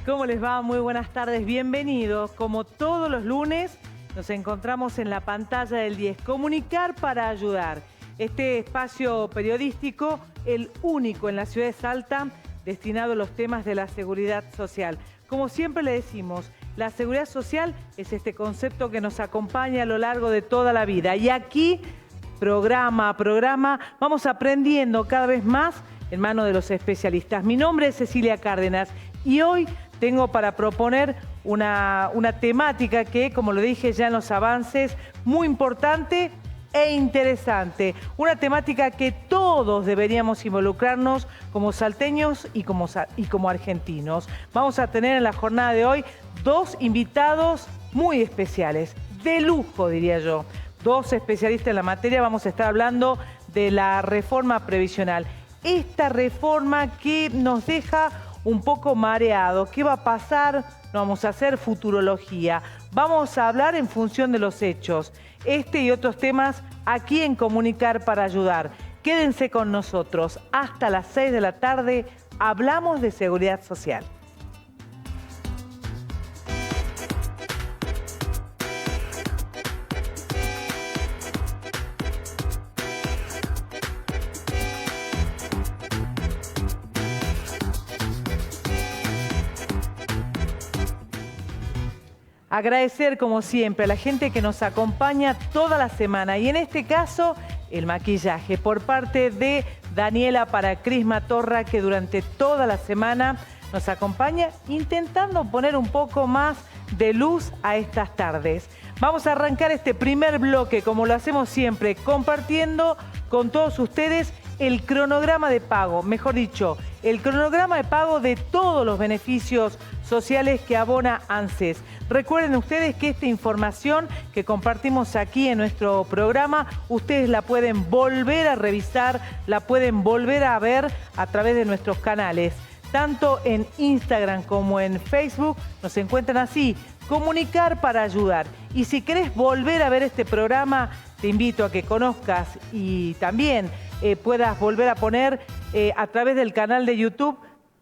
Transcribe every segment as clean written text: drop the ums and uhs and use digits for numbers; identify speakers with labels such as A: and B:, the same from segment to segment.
A: ¿Cómo les va? Muy buenas tardes, bienvenidos. Como todos los lunes, nos encontramos en la pantalla del 10. Comunicar para ayudar. Este espacio periodístico, el único en la ciudad de Salta, destinado a los temas de la seguridad social. Como siempre le decimos, la seguridad social es este concepto que nos acompaña a lo largo de toda la vida. Y aquí, programa a programa, vamos aprendiendo cada vez más en manos de los especialistas. Mi nombre es Cecilia Cárdenas y hoy tengo para proponer una temática que, como lo dije ya en los avances, muy importante e interesante. Una temática que todos deberíamos involucrarnos como salteños y como argentinos. Vamos a tener en la jornada de hoy dos invitados muy especiales, de lujo diría yo. Dos especialistas en la materia. Vamos a estar hablando de la reforma previsional. Esta reforma que nos deja un poco mareado. ¿Qué va a pasar? No vamos a hacer futurología. Vamos a hablar en función de los hechos. Este y otros temas aquí en Comunicar para Ayudar. Quédense con nosotros. Hasta las 6 de la tarde hablamos de seguridad social. Agradecer, como siempre, a la gente que nos acompaña toda la semana. Y en este caso, el maquillaje por parte de Daniela para Cris Matorra, que durante toda la semana nos acompaña intentando poner un poco más de luz a estas tardes. Vamos a arrancar este primer bloque, como lo hacemos siempre, compartiendo con todos ustedes el cronograma de pago, mejor dicho, el cronograma de pago de todos los beneficios sociales que abona ANSES. Recuerden ustedes que esta información que compartimos aquí en nuestro programa, ustedes la pueden volver a revisar, la pueden volver a ver a través de nuestros canales. Tanto en Instagram como en Facebook nos encuentran así, Comunicar para Ayudar. Y si querés volver a ver este programa, te invito a que conozcas y también puedas volver a poner a través del canal de YouTube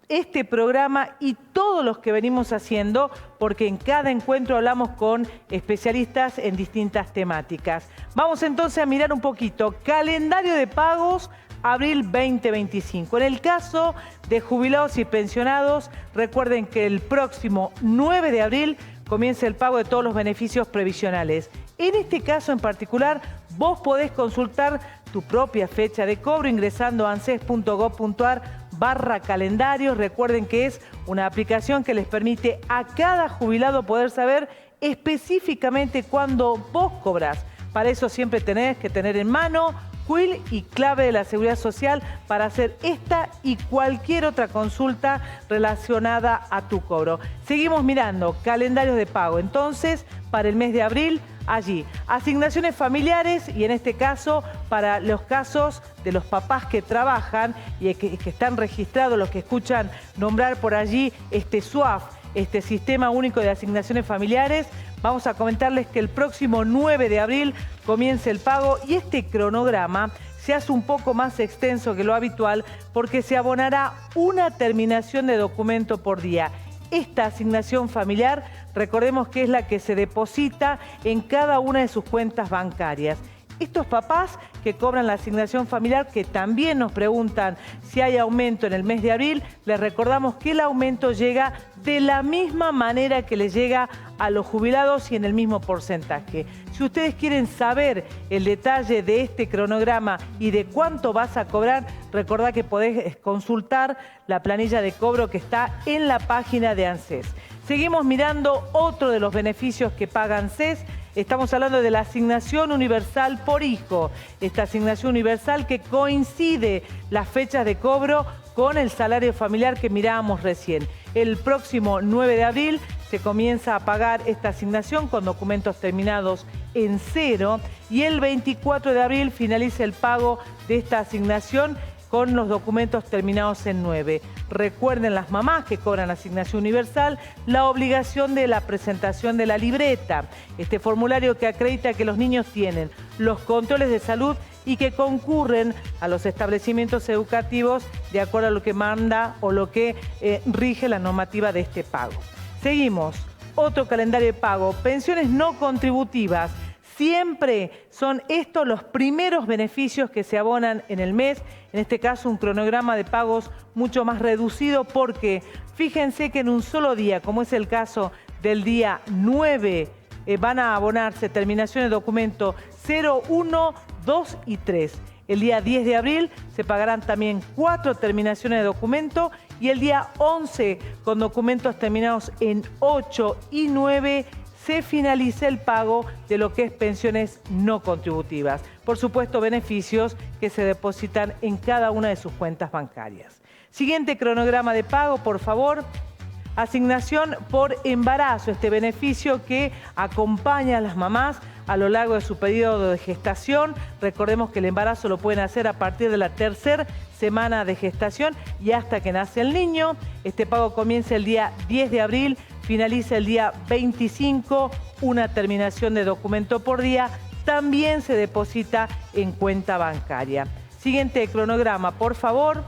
A: este programa y todos los que venimos haciendo, porque en cada encuentro hablamos con especialistas en distintas temáticas. Vamos entonces a mirar un poquito. Calendario de pagos, abril 2025. En el caso de jubilados y pensionados, recuerden que el próximo 9 de abril comienza el pago de todos los beneficios previsionales. En este caso en particular, vos podés consultar tu propia fecha de cobro ingresando a anses.gov.ar/calendarios. Recuerden que es una aplicación que les permite a cada jubilado poder saber específicamente cuándo vos cobrás. Para eso siempre tenés que tener en mano quill y clave de la Seguridad Social para hacer esta y cualquier otra consulta relacionada a tu cobro. Seguimos mirando calendarios de pago. Entonces, para el mes de abril, allí, asignaciones familiares y en este caso, para los casos de los papás que trabajan y que están registrados, los que escuchan nombrar por allí este SUAF, este Sistema Único de Asignaciones Familiares. Vamos a comentarles que el próximo 9 de abril comienza el pago y este cronograma se hace un poco más extenso que lo habitual porque se abonará una terminación de documento por día. Esta asignación familiar, recordemos que es la que se deposita en cada una de sus cuentas bancarias. Estos papás que cobran la asignación familiar, que también nos preguntan si hay aumento en el mes de abril, les recordamos que el aumento llega de la misma manera que les llega a los jubilados y en el mismo porcentaje. Si ustedes quieren saber el detalle de este cronograma y de cuánto vas a cobrar, recordá que podés consultar la planilla de cobro que está en la página de ANSES. Seguimos mirando otro de los beneficios que paga ANSES. Estamos hablando de la asignación universal por hijo. Esta asignación universal que coincide las fechas de cobro con el salario familiar que mirábamos recién. El próximo 9 de abril se comienza a pagar esta asignación con documentos terminados en 0 y el 24 de abril finaliza el pago de esta asignación con los documentos terminados en 9. Recuerden las mamás que cobran asignación universal la obligación de la presentación de la libreta, este formulario que acredita que los niños tienen los controles de salud y que concurren a los establecimientos educativos de acuerdo a lo que manda o lo que rige la normativa de este pago. Seguimos. Otro calendario de pago, pensiones no contributivas. Siempre son estos los primeros beneficios que se abonan en el mes. En este caso, un cronograma de pagos mucho más reducido porque fíjense que en un solo día, como es el caso del día 9, van a abonarse terminaciones de documento 0, 1, 2 y 3. El día 10 de abril se pagarán también 4 terminaciones de documento y el día 11, con documentos terminados en 8 y 9, se finaliza el pago de lo que es pensiones no contributivas. Por supuesto, beneficios que se depositan en cada una de sus cuentas bancarias. Siguiente cronograma de pago, por favor. Asignación por embarazo, este beneficio que acompaña a las mamás a lo largo de su periodo de gestación. Recordemos que el embarazo lo pueden hacer a partir de la tercera semana de gestación y hasta que nace el niño. Este pago comienza el día 10 de abril, finaliza el día 25, una terminación de documento por día. También se deposita en cuenta bancaria. Siguiente cronograma, por favor.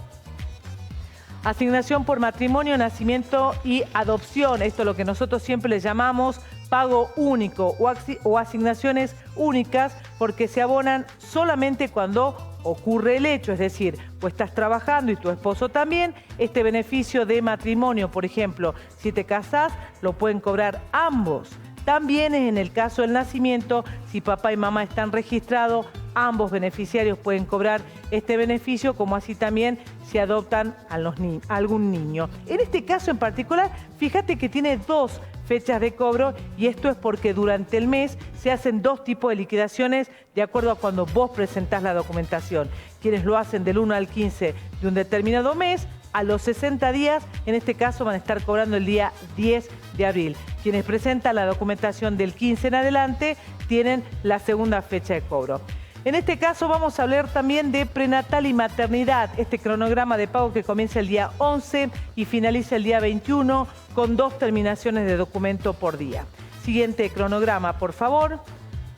A: Asignación por matrimonio, nacimiento y adopción. Esto es lo que nosotros siempre le llamamos pago único o asignaciones únicas porque se abonan solamente cuando ocurre el hecho. Es decir, pues estás trabajando y tu esposo también. Este beneficio de matrimonio, por ejemplo, si te casás, lo pueden cobrar ambos. También es en el caso del nacimiento, si papá y mamá están registrados, ambos beneficiarios pueden cobrar este beneficio, como así también si adoptan a algún niño. En este caso en particular, fíjate que tiene 2 fechas de cobro y esto es porque durante el mes se hacen 2 tipos de liquidaciones de acuerdo a cuando vos presentás la documentación. Quienes lo hacen del 1 al 15 de un determinado mes, a los 60 días, en este caso van a estar cobrando el día 10 de abril. Quienes presentan la documentación del 15 en adelante tienen la segunda fecha de cobro. En este caso vamos a hablar también de prenatal y maternidad, este cronograma de pago que comienza el día 11 y finaliza el día 21 con 2 terminaciones de documento por día. Siguiente cronograma, por favor.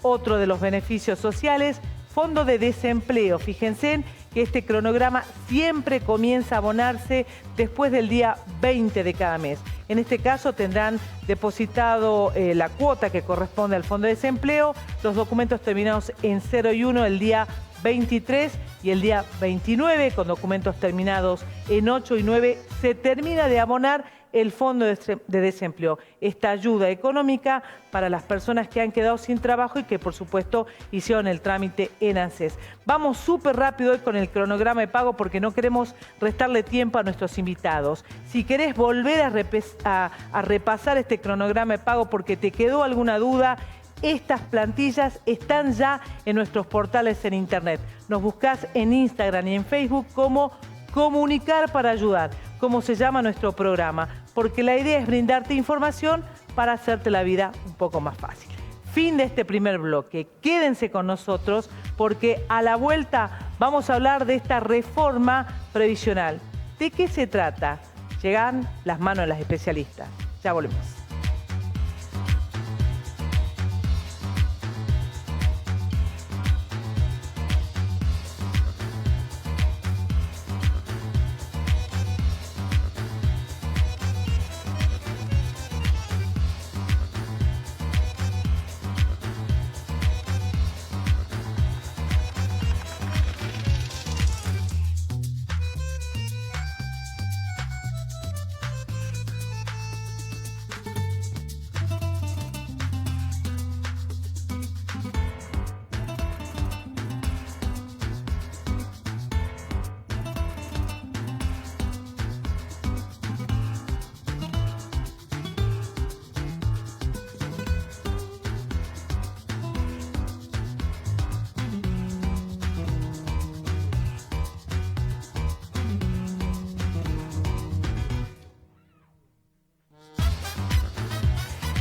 A: Otro de los beneficios sociales, fondo de desempleo. Fíjense que este cronograma siempre comienza a abonarse después del día 20 de cada mes. En este caso tendrán depositado la cuota que corresponde al fondo de desempleo, los documentos terminados en 0 y 1 el día 23 y el día 29, con documentos terminados en 8 y 9, se termina de abonar el fondo de desempleo. Esta ayuda económica para las personas que han quedado sin trabajo y que por supuesto hicieron el trámite en ANSES. Vamos súper rápido hoy con el cronograma de pago porque no queremos restarle tiempo a nuestros invitados. Si querés volver a repasar este cronograma de pago porque te quedó alguna duda, estas plantillas están ya en nuestros portales en internet. Nos buscás en Instagram y en Facebook como Comunicar para Ayudar, como se llama nuestro programa, porque la idea es brindarte información para hacerte la vida un poco más fácil. Fin de este primer bloque. Quédense con nosotros porque a la vuelta vamos a hablar de esta reforma previsional. ¿De qué se trata? Llegan las manos de las especialistas. Ya volvemos.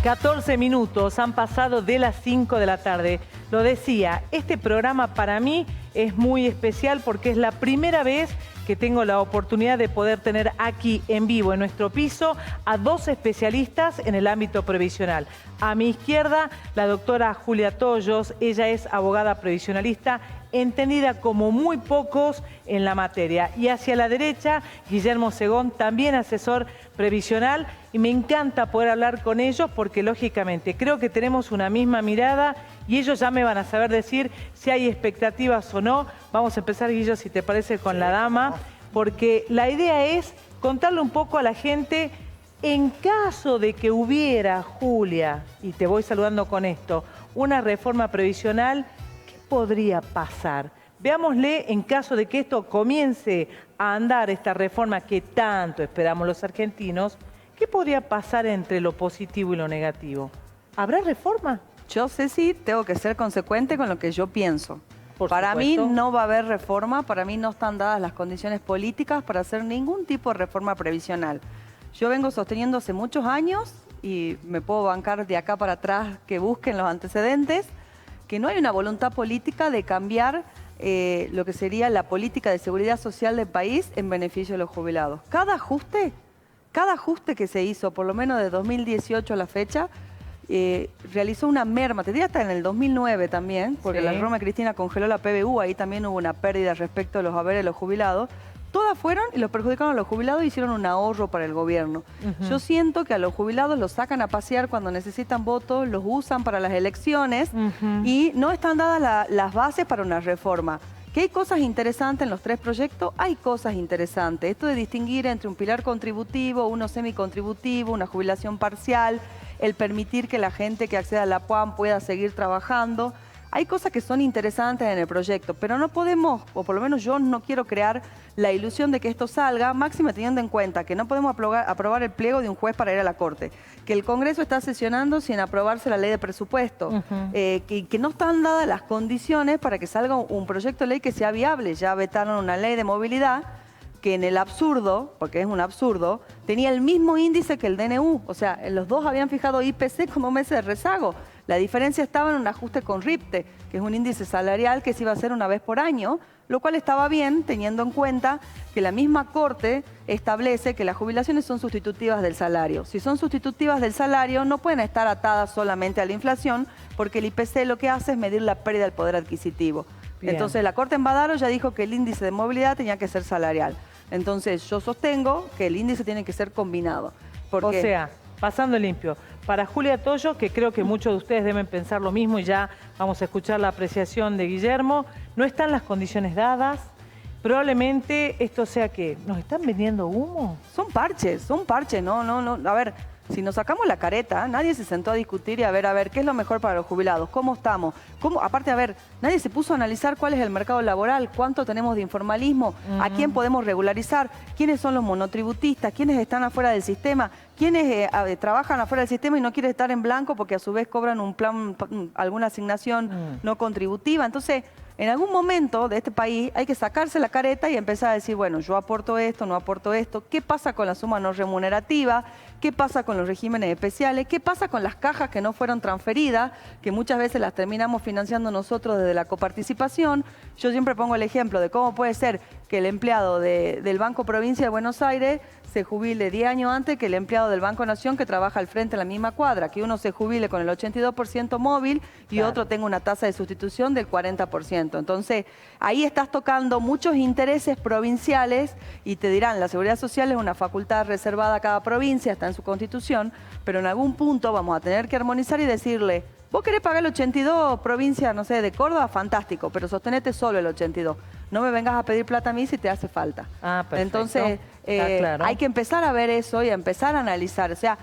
A: ...14 minutos han pasado de las 5 de la tarde. Lo decía, este programa para mí es muy especial porque es la primera vez que tengo la oportunidad de poder tener aquí en vivo, en nuestro piso, a 2 especialistas en el ámbito previsional. A mi izquierda, la doctora Julia Toyos, ella es abogada previsionalista entendida como muy pocos en la materia. Y hacia la derecha, Guillermo Segón, también asesor previsional, y me encanta poder hablar con ellos porque lógicamente creo que tenemos una misma mirada y ellos ya me van a saber decir si hay expectativas o no. Vamos a empezar, Guillo, si te parece, con la dama, porque la idea es contarle un poco a la gente, en caso de que hubiera, Julia, y te voy saludando con esto, una reforma previsional, ¿qué podría pasar? Veámosle, en caso de que esto comience a andar, esta reforma que tanto esperamos los argentinos, ¿qué podría pasar entre lo positivo y lo negativo? ¿Habrá reforma?
B: Yo, Ceci, tengo que ser consecuente con lo que yo pienso.
A: Para
B: mí no va a haber reforma, para mí no están dadas las condiciones políticas para hacer ningún tipo de reforma previsional. Yo vengo sosteniendo hace muchos años, y me puedo bancar de acá para atrás que busquen los antecedentes, que no hay una voluntad política de cambiar lo que sería la política de seguridad social del país en beneficio de los jubilados. Cada ajuste que se hizo, por lo menos de 2018 a la fecha, realizó una merma, te diría hasta en el 2009 también, porque la reforma de Cristina congeló la PBU, ahí también hubo una pérdida respecto a los haberes de los jubilados. Todas fueron y los perjudicaron a los jubilados y hicieron un ahorro para el gobierno. Yo siento que a los jubilados los sacan a pasear cuando necesitan votos, los usan para las elecciones y no están dadas las bases para una reforma. ¿Que hay cosas interesantes en los tres proyectos? Hay cosas interesantes. Esto de distinguir entre un pilar contributivo, uno semicontributivo, una jubilación parcial, el permitir que la gente que acceda a la PUAM pueda seguir trabajando. Hay cosas que son interesantes en el proyecto, pero no podemos, o por lo menos yo no quiero crear la ilusión de que esto salga, máxime teniendo en cuenta que no podemos aprobar el pliego de un juez para ir a la Corte, que el Congreso está sesionando sin aprobarse la ley de presupuesto, que no están dadas las condiciones para que salga un proyecto de ley que sea viable. Ya vetaron una ley de movilidad que en el absurdo, porque es un absurdo, tenía el mismo índice que el DNU. O sea, los dos habían fijado IPC como meses de rezago. La diferencia estaba en un ajuste con RIPTE, que es un índice salarial que se iba a hacer una vez por año, lo cual estaba bien teniendo en cuenta que la misma Corte establece que las jubilaciones son sustitutivas del salario. Si son sustitutivas del salario, no pueden estar atadas solamente a la inflación, porque el IPC lo que hace es medir la pérdida del poder adquisitivo. Bien. Entonces, la Corte en Badaro ya dijo que el índice de movilidad tenía que ser salarial. Entonces, yo sostengo que el índice tiene que ser combinado.
A: O sea, pasando limpio, para Julia Toyo, que creo que muchos de ustedes deben pensar lo mismo y ya vamos a escuchar la apreciación de Guillermo, no están las condiciones dadas. Probablemente esto sea que nos están vendiendo humo.
B: Son parches, no. A ver, si nos sacamos la careta, nadie se sentó a discutir y a ver, ¿qué es lo mejor para los jubilados? ¿Cómo estamos? Aparte, a ver, nadie se puso a analizar cuál es el mercado laboral, cuánto tenemos de informalismo, a quién podemos regularizar, quiénes son los monotributistas, quiénes están afuera del sistema, quiénes trabajan afuera del sistema y no quieren estar en blanco porque a su vez cobran un plan, alguna asignación no contributiva. Entonces, en algún momento de este país hay que sacarse la careta y empezar a decir, bueno, yo aporto esto, no aporto esto. ¿Qué pasa con la suma no remunerativa? ¿Qué pasa con los regímenes especiales? ¿Qué pasa con las cajas que no fueron transferidas? Que muchas veces las terminamos financiando nosotros desde la coparticipación. Yo siempre pongo el ejemplo de cómo puede ser que el empleado del Banco Provincia de Buenos Aires se jubile 10 años antes que el empleado del Banco Nación que trabaja al frente en la misma cuadra, que uno se jubile con el 82% móvil y otro tenga una tasa de sustitución del 40%. Entonces, ahí estás tocando muchos intereses provinciales y te dirán, la seguridad social es una facultad reservada a cada provincia, está en su constitución, pero en algún punto vamos a tener que armonizar y decirle, vos querés pagar el 82, provincia, no sé, de Córdoba, fantástico, pero sostenete solo el 82. No me vengas a pedir plata a mí si te hace falta.
A: Ah, perfecto.
B: Entonces,
A: claro.
B: hay que empezar a ver eso y a empezar a analizar. O sea,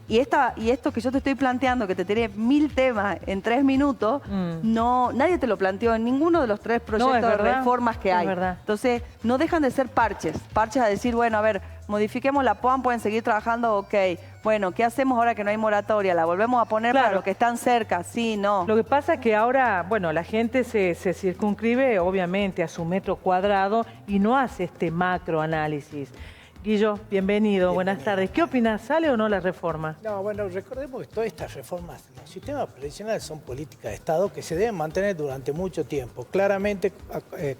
B: y esto que yo te estoy planteando, que te tiré 1000 temas en 3 minutos, nadie te lo planteó en ninguno de los 3 proyectos de reformas que hay. Entonces, no dejan de ser parches a decir, bueno, a ver, modifiquemos la PUAM, pueden seguir trabajando, ok. Bueno, ¿qué hacemos ahora que no hay moratoria? ¿La volvemos a poner para los que están cerca? Sí, no.
A: Lo que pasa es que ahora, bueno, la gente se circunscribe obviamente a su metro cuadrado y no hace este macroanálisis. Guillo, bienvenido, buenas tardes. ¿Qué opinas? ¿Sale o no la reforma?
C: No, bueno, recordemos que todas estas reformas, los sistemas previsionales son políticas de Estado que se deben mantener durante mucho tiempo. Claramente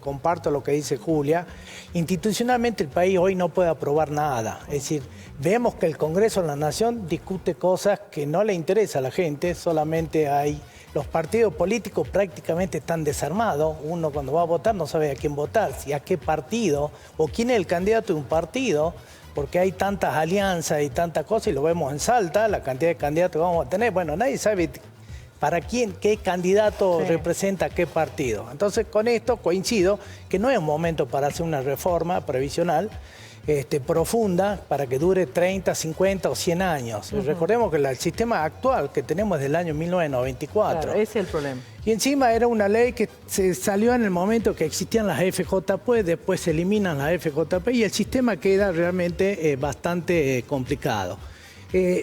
C: comparto lo que dice Julia. Institucionalmente el país hoy no puede aprobar nada. Es decir, vemos que el Congreso de la Nación discute cosas que no le interesa a la gente, solamente hay los partidos políticos prácticamente están desarmados. Uno cuando va a votar no sabe a quién votar, si a qué partido o quién es el candidato de un partido, porque hay tantas alianzas y tantas cosas, y lo vemos en Salta, la cantidad de candidatos que vamos a tener. Bueno, nadie sabe para quién, qué candidato representa qué partido. Entonces, con esto coincido que no es un momento para hacer una reforma previsional profunda para que dure 30, 50 o 100 años. Recordemos que el sistema actual que tenemos es del año 1994.
A: Claro, ese es el problema.
C: Y encima era una ley que se salió en el momento que existían las FJP, después se eliminan las FJP y el sistema queda realmente bastante complicado.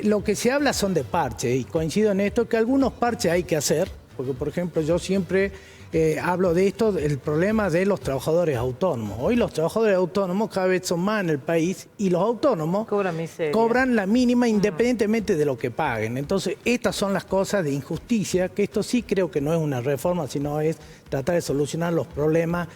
C: Lo que se habla son de parches, y coincido en esto, que algunos parches hay que hacer, porque por ejemplo yo siempre hablo de esto, el problema de los trabajadores autónomos. Hoy los trabajadores autónomos cada vez son más en el país y los autónomos cobran la mínima independientemente de lo que paguen. Entonces estas son las cosas de injusticia, que esto sí creo que no es una reforma, sino es tratar de solucionar los problemas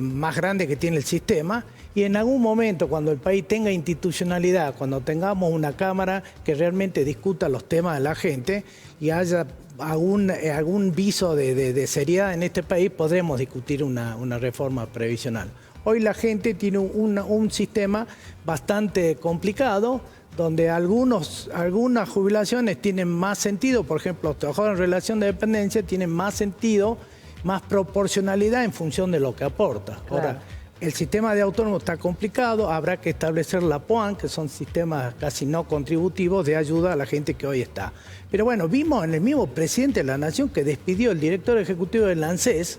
C: más grandes que tiene el sistema. Y en algún momento, cuando el país tenga institucionalidad, cuando tengamos una Cámara que realmente discuta los temas de la gente y haya algún viso de seriedad en este país, podremos discutir una reforma previsional. Hoy la gente tiene un sistema bastante complicado, donde algunas jubilaciones tienen más sentido. Por ejemplo, los trabajadores en relación de dependencia tienen más sentido, más proporcionalidad en función de lo que aporta. Claro. Ahora, el sistema de autónomos está complicado, habrá que establecer la POAN, que son sistemas casi no contributivos de ayuda a la gente que hoy está. Pero bueno, vimos en el mismo presidente de la Nación que despidió el director ejecutivo del ANSES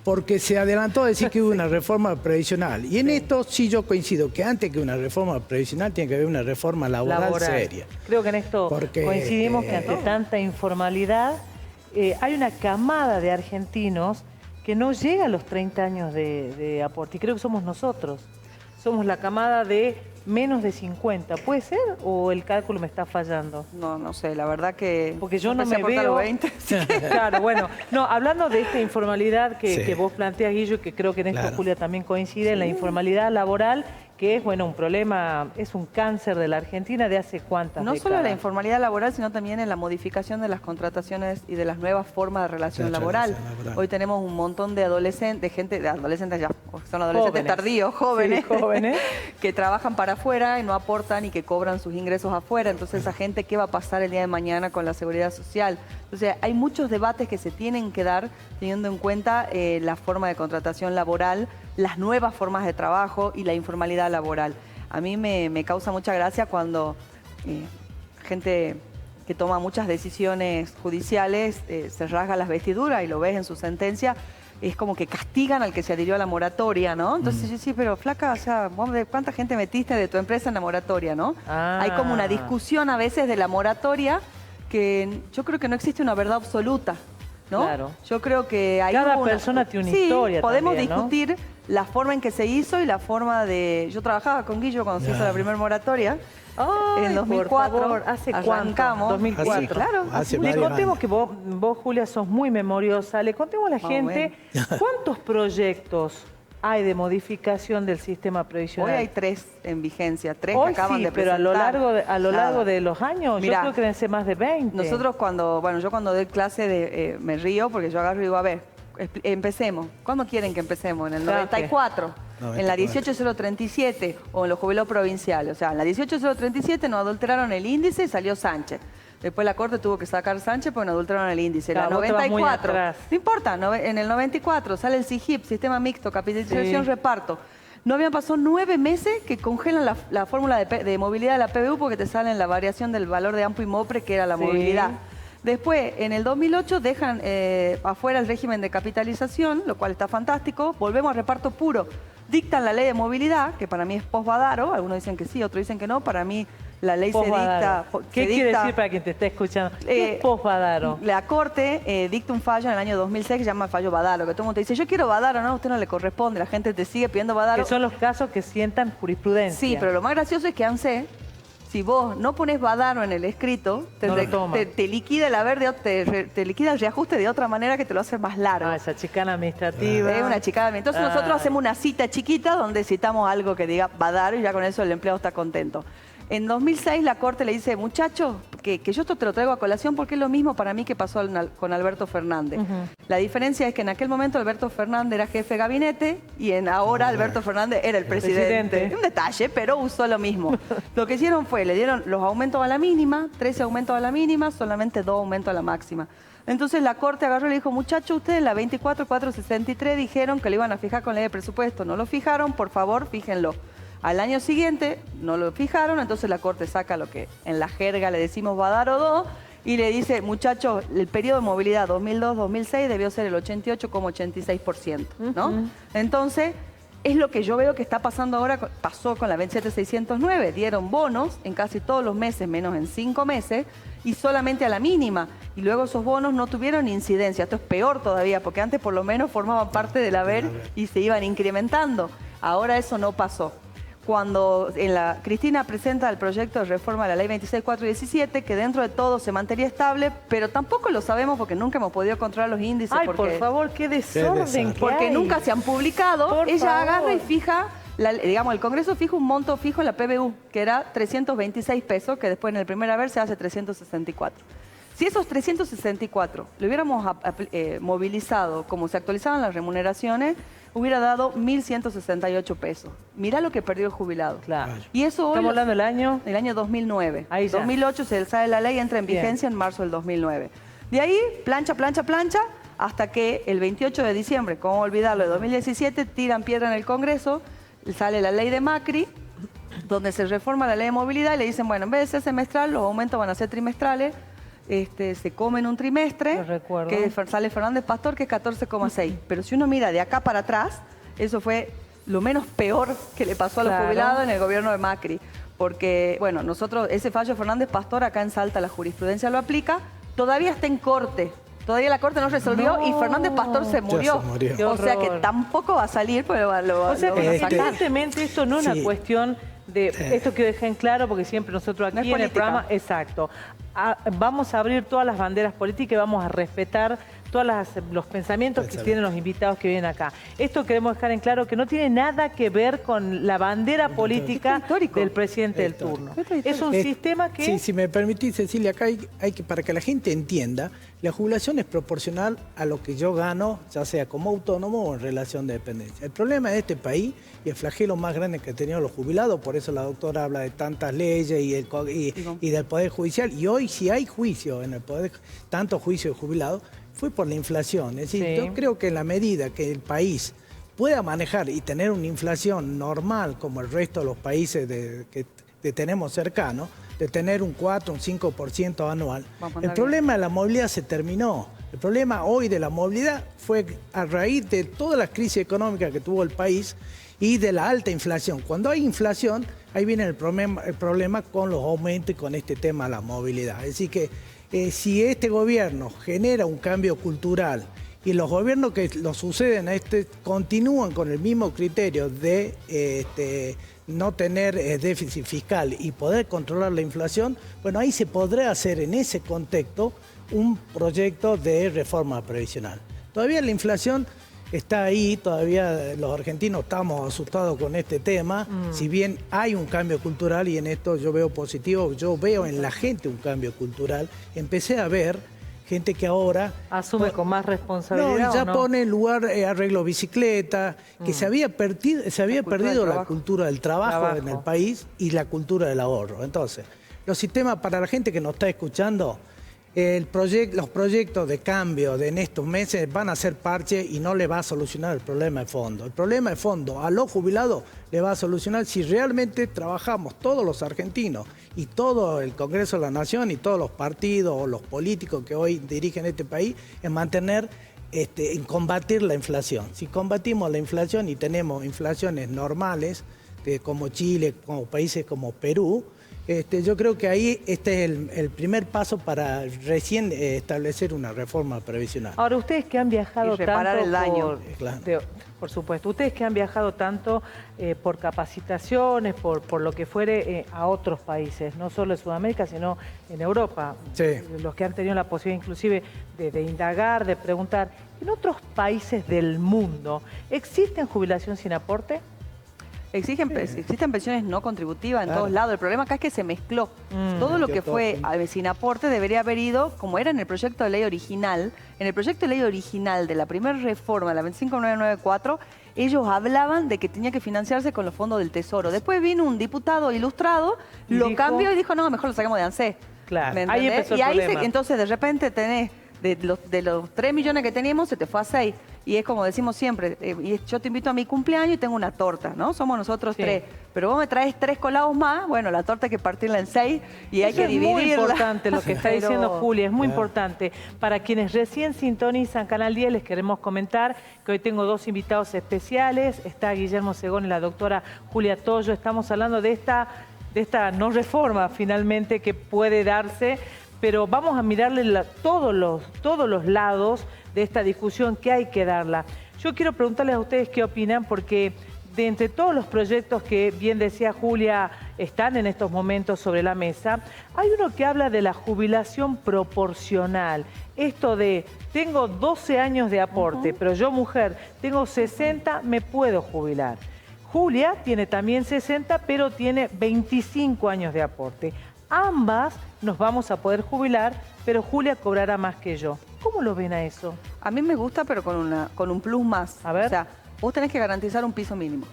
C: porque se adelantó a decir que hubo una reforma previsional. Y en esto sí yo coincido que antes que una reforma previsional tiene que haber una reforma laboral seria.
A: Creo que en esto coincidimos que ante tanta informalidad hay una camada de argentinos que no llega a los 30 años de aporte. Y creo que somos nosotros. Somos la camada de menos de 50. ¿Puede ser o el cálculo me está fallando?
B: No sé, la verdad que...
A: Porque yo no me veo... 20. Claro, bueno. No, hablando de esta informalidad que vos planteas, Guillo, que creo que en esto Julia también coincide, en la informalidad laboral, que es, bueno, un problema, es un cáncer de la Argentina de hace cuántas décadas.
B: No solo la informalidad laboral, sino también en la modificación de las contrataciones y de las nuevas formas de relación laboral. Hoy tenemos un montón de adolescentes, adolescentes ya, son adolescentes tardíos, jóvenes, que trabajan para afuera y no aportan y que cobran sus ingresos afuera. Entonces, esa gente, ¿qué va a pasar el día de mañana con la seguridad social? Entonces, hay muchos debates que se tienen que dar teniendo en cuenta la forma de contratación laboral, las nuevas formas de trabajo y la informalidad laboral. A mí me causa mucha gracia cuando gente que toma muchas decisiones judiciales se rasga las vestiduras y lo ves en su sentencia, es como que castigan al que se adhirió a la moratoria, ¿no? Entonces yo sí, pero flaca, o sea, ¿cuánta gente metiste de tu empresa en la moratoria, no? Hay como una discusión a veces de la moratoria que yo creo que no existe una verdad absoluta, ¿no?
A: Claro.
B: Yo creo que hay
A: cada persona tiene una historia
B: podemos
A: también,
B: discutir,
A: ¿no?
B: La forma en que se hizo y la forma de... Yo trabajaba con Guillo cuando se hizo la primera moratoria. En 2004.
A: Por favor, ¿hace cuánto? 2004.
B: Claro.
A: Le contemos que vos, Julia, sos muy memoriosa. Le contemos a la gente cuántos proyectos hay de modificación del sistema previsional.
B: Hoy hay 3 en vigencia, 3
A: Hoy
B: que acaban de presentar.
A: Pero a lo largo de los años, mirá, yo creo que deben ser más de 20.
B: Nosotros yo cuando doy clase me río porque yo agarro y digo, a ver, empecemos. ¿Cuándo quieren que empecemos? En el 94, en la 18037 o en los jubilados provinciales. O sea, en la 18037 nos adulteraron el índice y salió Sánchez. Después la Corte tuvo que sacar Sánchez porque nos adulteraron el índice. En la 94, no importa, en el 94 sale el SIGIP, Sistema Mixto, Capitalización, Reparto. No habían pasado 9 meses que congelan la fórmula de movilidad de la PBU porque te salen la variación del valor de AMPO y MOPRE, que era la movilidad. Después, en el 2008, dejan afuera el régimen de capitalización, lo cual está fantástico. Volvemos a reparto puro. Dictan la ley de movilidad, que para mí es post-Badaro. Algunos dicen que sí, otros dicen que no. Para mí la ley se dicta...
A: ¿Qué quiere decir para quien te esté escuchando? ¿Qué es post-Badaro?
B: La Corte dicta un fallo en el año 2006 que se llama fallo Badaro, que todo el mundo te dice, yo quiero Badaro, no, a usted no le corresponde. La gente te sigue pidiendo Badaro.
A: Que son los casos que sientan jurisprudencia.
B: Sí, pero lo más gracioso es que ANSE, si vos no pones Badaro en el escrito, te liquida el haber, te liquida el reajuste de otra manera que te lo hace más largo.
A: Esa chicana administrativa.
B: Es una chicana. Entonces nosotros hacemos una cita chiquita donde citamos algo que diga Badaro y ya con eso el empleado está contento. En 2006 la Corte le dice, muchachos, que yo esto te lo traigo a colación porque es lo mismo para mí que pasó con Alberto Fernández. La diferencia es que en aquel momento Alberto Fernández era jefe de gabinete y ahora Alberto Fernández era el presidente. Un detalle, pero usó lo mismo. Lo que hicieron fue, le dieron los aumentos a la mínima, 13 aumentos a la mínima, solamente 2 aumentos a la máxima. Entonces la Corte agarró y le dijo, muchachos, ustedes en la 24.463 dijeron que lo iban a fijar con ley de presupuesto. No lo fijaron, por favor, fíjenlo. Al año siguiente no lo fijaron, entonces la Corte saca lo que en la jerga le decimos va a dar o do, y le dice, muchachos, el periodo de movilidad 2002-2006 debió ser el 88,86%, ¿no? Entonces, es lo que yo veo que está pasando ahora, pasó con la 27609, dieron bonos en casi todos los meses, menos en 5 meses, y solamente a la mínima. Y luego esos bonos no tuvieron incidencia. Esto es peor todavía, porque antes por lo menos formaban parte del haber y se iban incrementando. Ahora eso no pasó. Cuando Cristina presenta el proyecto de reforma de la ley 26.417, que dentro de todo se mantenía estable, pero tampoco lo sabemos porque nunca hemos podido controlar los índices.
A: Ay, por favor, qué desorden que
B: porque
A: hay.
B: nunca se han publicado.
A: Por
B: Ella
A: favor.
B: agarra y fija, digamos, el Congreso fija un monto fijo en la PBU, que era 326 pesos, que después en el primer haber se hace 364. Si esos 364 lo hubiéramos movilizado como se actualizaban las remuneraciones, hubiera dado 1.168 pesos. Mirá lo que perdió el jubilado.
A: Claro.
B: Y eso hoy...
A: ¿Estamos hablando del año?
B: El año 2009.
A: Ahí ya.
B: 2008 se sale la ley, entra en
A: Bien.
B: vigencia en marzo del 2009. De ahí, plancha, hasta que el 28 de diciembre, cómo olvidarlo, de 2017, tiran piedra en el Congreso, sale la ley de Macri, donde se reforma la ley de movilidad y le dicen, bueno, en vez de ser semestral, los aumentos van a ser trimestrales. Se come en un trimestre, que sale Fernández Pastor, que es 14,6. Pero si uno mira de acá para atrás, eso fue lo menos peor que le pasó a los jubilados en el gobierno de Macri. Porque, bueno, nosotros, ese fallo de Fernández Pastor, acá en Salta la jurisprudencia lo aplica, todavía está en corte. Todavía la Corte no resolvió y Fernández Pastor se murió. O sea que tampoco va a salir, pero
A: o sea que
B: van a sacar.
A: evidentemente esto no es una cuestión de... Esto quiero dejar en claro porque siempre nosotros aquí en el programa... Exacto. Vamos a abrir todas las banderas políticas y vamos a respetar todos los pensamientos que tienen los invitados que vienen acá. Esto queremos dejar en claro que no tiene nada que ver con la bandera política del presidente del turno. Es un sistema que...
C: Sí, si me permitís, Cecilia, acá hay que, para que la gente entienda, la jubilación es proporcional a lo que yo gano, ya sea como autónomo o en relación de dependencia. El problema de este país y el flagelo más grande que han tenido los jubilados, por eso la doctora habla de tantas leyes y del Poder Judicial, y hoy si hay juicio en el Poder, tanto juicio de jubilados, fue por la inflación. Es decir, yo creo que en la medida que el país pueda manejar y tener una inflación normal como el resto de los países que tenemos cercanos, de tener un 4, un 5% anual, el problema de la movilidad se terminó. El problema hoy de la movilidad fue a raíz de todas las crisis económicas que tuvo el país y de la alta inflación. Cuando hay inflación, ahí viene el problema con los aumentos y con este tema de la movilidad. Es decir que si este gobierno genera un cambio cultural y los gobiernos que lo suceden continúan con el mismo criterio de no tener déficit fiscal y poder controlar la inflación, bueno, ahí se podrá hacer en ese contexto un proyecto de reforma previsional. Todavía la inflación está ahí, todavía los argentinos estamos asustados con este tema, si bien hay un cambio cultural y en esto yo veo positivo, yo veo en la gente un cambio cultural, empecé a ver gente que ahora...
A: Asume con más responsabilidad.
C: No, ya pone en lugar arreglo bicicleta, que se había perdido la cultura del trabajo en el país y la cultura del ahorro. Entonces, los sistemas, para la gente que nos está escuchando, los proyectos de cambio en estos meses van a ser parche y no le va a solucionar el problema de fondo. El problema de fondo a los jubilados le va a solucionar si realmente trabajamos todos los argentinos y todo el Congreso de la Nación y todos los partidos o los políticos que hoy dirigen este país en mantener, en combatir la inflación. Si combatimos la inflación y tenemos inflaciones normales, como Chile, como países como Perú, yo creo que ahí este es el primer paso para recién establecer una reforma previsional.
A: Ahora, ustedes que han viajado
B: reparar
A: tanto
B: el daño.
A: por supuesto, ustedes que han viajado tanto por capacitaciones, por lo que fuere a otros países, no solo en Sudamérica, sino en Europa, los que han tenido la posibilidad inclusive de indagar, de preguntar, ¿en otros países del mundo existen jubilación sin aporte?
B: Existen pensiones no contributivas en todos lados. El problema acá es que se mezcló. Todo lo que fue sin aporte debería haber ido, como era en el proyecto de ley original. En el proyecto de ley original de la primera reforma, la 25994, ellos hablaban de que tenía que financiarse con los fondos del Tesoro. Después vino un diputado ilustrado, lo cambió y dijo, no, mejor lo sacamos de ANSES.
A: Claro,
B: ahí
A: empezó el
B: y ahí
A: problema.
B: entonces de repente tenés, de los 3 millones que teníamos, se te fue a 6. Y es como decimos siempre, yo te invito a mi cumpleaños y tengo una torta, ¿no? Somos nosotros 3. Pero vos me traes 3 colados más, bueno, la torta hay que partirla en 6 y hay que dividirla.
A: Es muy importante lo que está diciendo Julia, es muy importante. Para quienes recién sintonizan Canal 10, les queremos comentar que hoy tengo 2 invitados especiales. Está Guillermo Segón y la doctora Julia Toyo. Estamos hablando de esta no reforma finalmente que puede darse, pero vamos a mirarle todos los lados de esta discusión que hay que darla. Yo quiero preguntarles a ustedes qué opinan, porque de entre todos los proyectos que, bien decía Julia, están en estos momentos sobre la mesa, hay uno que habla de la jubilación proporcional. Esto de, tengo 12 años de aporte, pero yo mujer, tengo 60, me puedo jubilar. Julia tiene también 60, pero tiene 25 años de aporte. Ambas nos vamos a poder jubilar, pero Julia cobrará más que yo. ¿Cómo lo ven a eso?
B: A mí me gusta, pero con un plus más.
A: A ver.
B: O sea, vos tenés que garantizar un piso mínimo.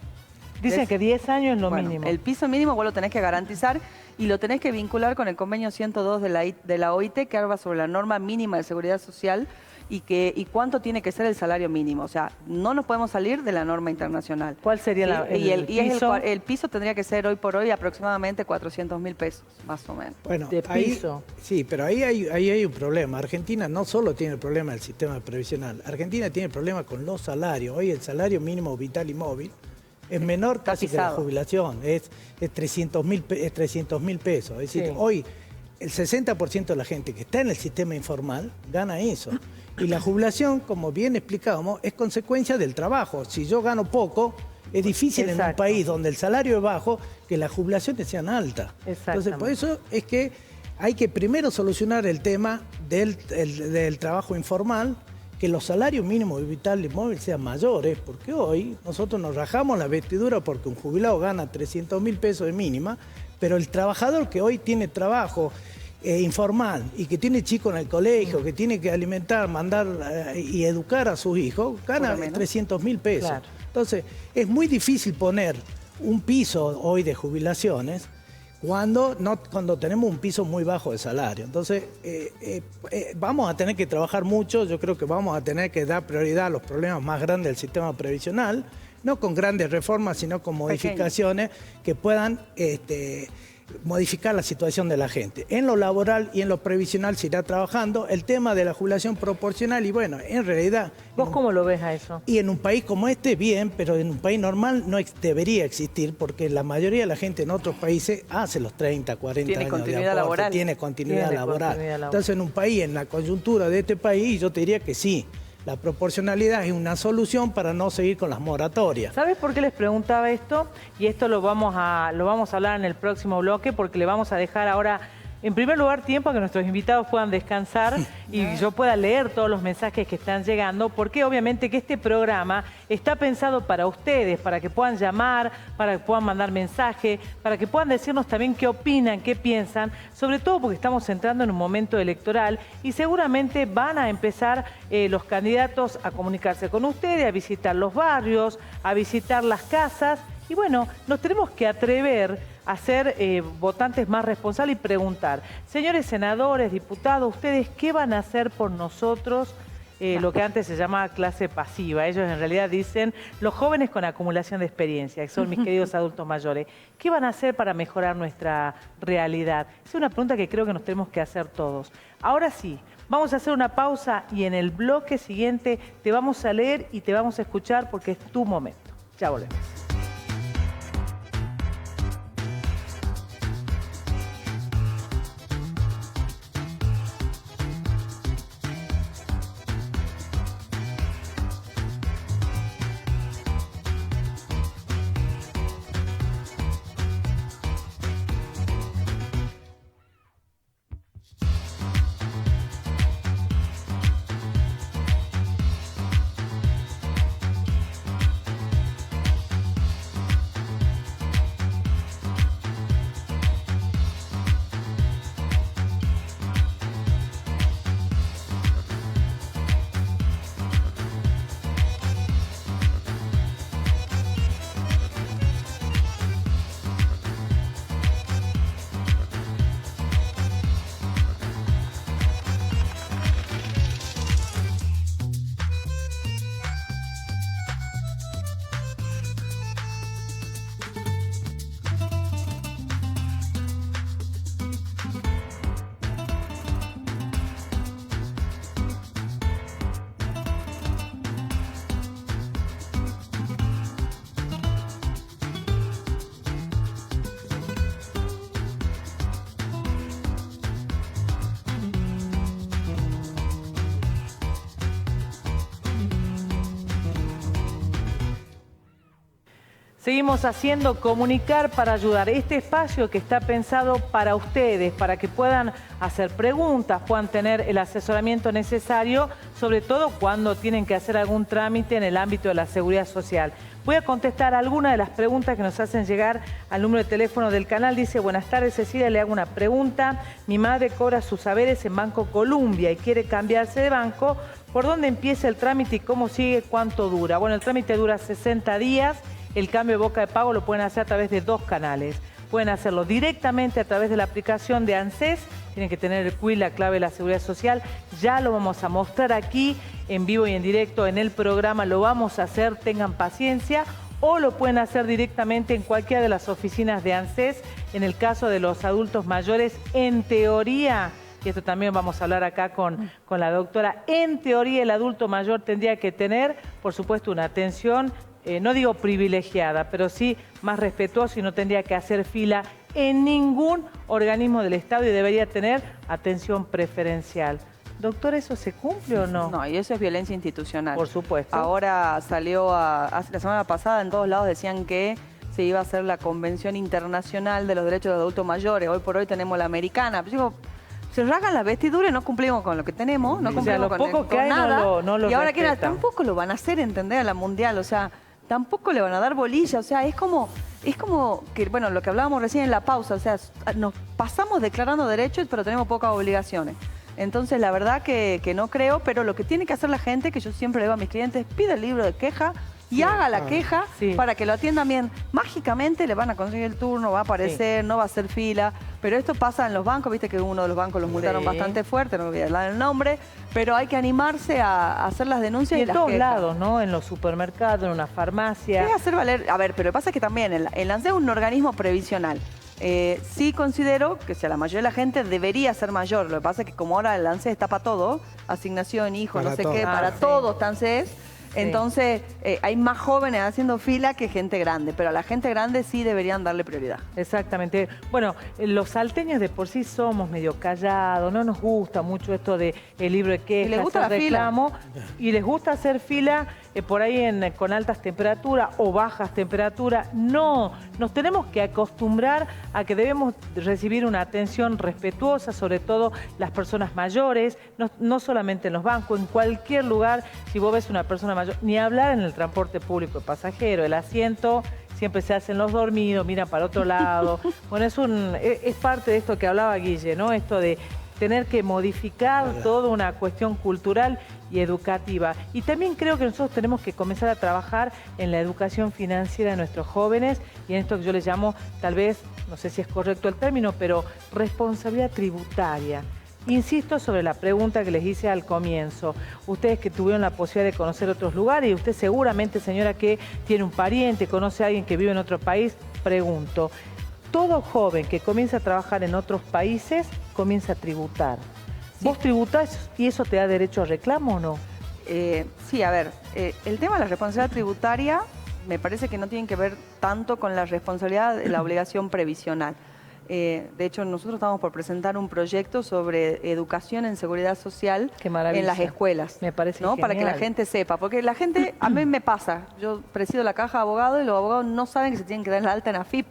A: Dicen que 10 años es lo mínimo.
B: El piso mínimo vos lo tenés que garantizar y lo tenés que vincular con el convenio 102 de la OIT, que habla sobre la norma mínima de seguridad social y cuánto tiene que ser el salario mínimo. O sea, no nos podemos salir de la norma internacional.
A: ¿Cuál sería el piso?
B: El piso tendría que ser hoy por hoy aproximadamente 400.000 pesos, más o menos.
C: Bueno,
A: de piso.
C: Sí, pero ahí hay un problema. Argentina no solo tiene el problema del sistema previsional, Argentina tiene el problema con los salarios. Hoy el salario mínimo vital y móvil es menor casi que la jubilación, es 300.000 pesos. Es decir, hoy el 60% de la gente que está en el sistema informal gana eso. Y la jubilación, como bien explicábamos, es consecuencia del trabajo. Si yo gano poco, es difícil en un país donde el salario es bajo que las jubilaciones sean altas. Entonces, por eso es que hay que primero solucionar el tema del trabajo informal, que los salarios mínimos vital y móvil sean mayores, porque hoy nosotros nos rajamos la vestidura porque un jubilado gana 300.000 pesos de mínima, pero el trabajador que hoy tiene trabajo informal y que tiene chicos en el colegio, que tiene que alimentar, mandar y educar a sus hijos, gana 300.000 pesos. Claro. Entonces, es muy difícil poner un piso hoy de jubilaciones cuando tenemos un piso muy bajo de salario. Entonces, vamos a tener que trabajar mucho. Yo creo que vamos a tener que dar prioridad a los problemas más grandes del sistema previsional, no con grandes reformas, sino con modificaciones que puedan modificar la situación de la gente. En lo laboral y en lo previsional se irá trabajando. El tema de la jubilación proporcional, y bueno, en realidad...
A: ¿Vos cómo lo ves a eso?
C: Y en un país como este, bien, pero en un país normal no debería existir, porque la mayoría de la gente en otros países hace los 30, 40 años de aporte, tiene continuidad laboral. Entonces, en un país, en la coyuntura de este país, yo te diría que sí. La proporcionalidad es una solución para no seguir con las moratorias.
A: ¿Sabes por qué les preguntaba esto? Y esto lo vamos a hablar en el próximo bloque, porque le vamos a dejar ahora, en primer lugar, tiempo a que nuestros invitados puedan descansar y yo pueda leer todos los mensajes que están llegando, porque obviamente que este programa está pensado para ustedes, para que puedan llamar, para que puedan mandar mensajes, para que puedan decirnos también qué opinan, qué piensan, sobre todo porque estamos entrando en un momento electoral y seguramente van a empezar los candidatos a comunicarse con ustedes, a visitar los barrios, a visitar las casas. Y bueno, nos tenemos que atrever a ser votantes más responsables y preguntar, señores senadores, diputados, ¿ustedes qué van a hacer por nosotros? Lo que antes se llamaba clase pasiva. Ellos en realidad dicen, los jóvenes con acumulación de experiencia, que son mis queridos adultos mayores, ¿qué van a hacer para mejorar nuestra realidad? Es una pregunta que creo que nos tenemos que hacer todos. Ahora sí, vamos a hacer una pausa y en el bloque siguiente te vamos a leer y te vamos a escuchar porque es tu momento. Ya volvemos. Seguimos haciendo Comunicar para Ayudar. Este espacio que está pensado para ustedes, para que puedan hacer preguntas, puedan tener el asesoramiento necesario, sobre todo cuando tienen que hacer algún trámite en el ámbito de la seguridad social. Voy a contestar algunas de las preguntas que nos hacen llegar al número de teléfono del canal. Dice, buenas tardes Cecilia, le hago una pregunta. Mi madre cobra sus saberes en Banco Colombia y quiere cambiarse de banco. ¿Por dónde empieza el trámite y cómo sigue? ¿Cuánto dura? Bueno, el trámite dura 60 días. El cambio de boca de pago lo pueden hacer a través de 2 canales. Pueden hacerlo directamente a través de la aplicación de ANSES. Tienen que tener el CUI, la clave de la Seguridad Social. Ya lo vamos a mostrar aquí en vivo y en directo en el programa. Lo vamos a hacer, tengan paciencia. O lo pueden hacer directamente en cualquiera de las oficinas de ANSES. En el caso de los adultos mayores, en teoría, y esto también vamos a hablar acá con la doctora, en teoría el adulto mayor tendría que tener, por supuesto, una atención no digo privilegiada, pero sí más respetuosa y no tendría que hacer fila en ningún organismo del Estado y debería tener atención preferencial. Doctor, ¿eso se cumple o no?
B: No, y eso es violencia institucional.
A: Por supuesto.
B: Ahora salió, la semana pasada en todos lados decían que se iba a hacer la Convención Internacional de los Derechos de Adultos Mayores. Hoy por hoy tenemos la americana. Pero digo, se rasgan las vestiduras y no cumplimos con lo que tenemos, no cumplimos con nada.
A: No lo
B: y ahora
A: respetan.
B: tampoco lo van a hacer entender a la mundial, o sea, tampoco le van a dar bolilla, o sea, es como que, bueno, lo que hablábamos recién en la pausa, o sea, nos pasamos declarando derechos, pero tenemos pocas obligaciones. Entonces, la verdad que no creo, pero lo que tiene que hacer la gente, que yo siempre le digo a mis clientes, pida el libro de queja y haga la queja para que lo atiendan bien. Mágicamente le van a conseguir el turno, va a aparecer, no va a hacer fila. Pero esto pasa en los bancos, viste que uno de los bancos los multaron bastante fuerte, no voy a hablar el nombre, pero hay que animarse a hacer las denuncias y las quejas.
A: En todos lados, ¿no? En los supermercados, en una farmacia.
B: Es hacer valer, a ver, pero lo que pasa es que también el ANSES es un organismo previsional. Sí considero que la mayoría de la gente debería ser mayor. Lo que pasa es que como ahora el ANSES está para todo, asignación, hijo, no sé qué, para todo está ANSES. Entonces, hay más jóvenes haciendo fila que gente grande, pero a la gente grande sí deberían darle prioridad.
A: Exactamente. Bueno, los salteños de por sí somos medio callados, no nos gusta mucho esto de el libro de quejas,
B: y les gusta
A: el reclamo, y les gusta hacer fila por ahí con altas temperaturas o bajas temperaturas. No, nos tenemos que acostumbrar a que debemos recibir una atención respetuosa, sobre todo las personas mayores, no solamente en los bancos, en cualquier lugar. Si vos ves una persona mayor, ni hablar en el transporte público de pasajeros, el asiento siempre se hacen los dormidos, miran para otro lado. Bueno, es parte de esto que hablaba Guille, ¿no? Esto de tener que modificar toda una cuestión cultural y educativa. Y también creo que nosotros tenemos que comenzar a trabajar en la educación financiera de nuestros jóvenes y en esto que yo les llamo, tal vez, no sé si es correcto el término, pero responsabilidad tributaria. Insisto sobre la pregunta que les hice al comienzo. Ustedes que tuvieron la posibilidad de conocer otros lugares y usted seguramente, señora, que tiene un pariente, conoce a alguien que vive en otro país, pregunto. Todo joven que comienza a trabajar en otros países comienza a tributar. Sí. ¿Vos tributás y eso te da derecho a reclamo o no?
B: Sí, a ver, el tema de la responsabilidad tributaria me parece que no tiene que ver tanto con la responsabilidad de la obligación previsional. De hecho, nosotros estamos por presentar un proyecto sobre educación en seguridad social en las escuelas.
A: Me parece
B: ¿no? Para que la gente sepa. Porque la gente, a mí me pasa, yo presido la caja de abogados y los abogados no saben que se tienen que dar la alta en AFIP.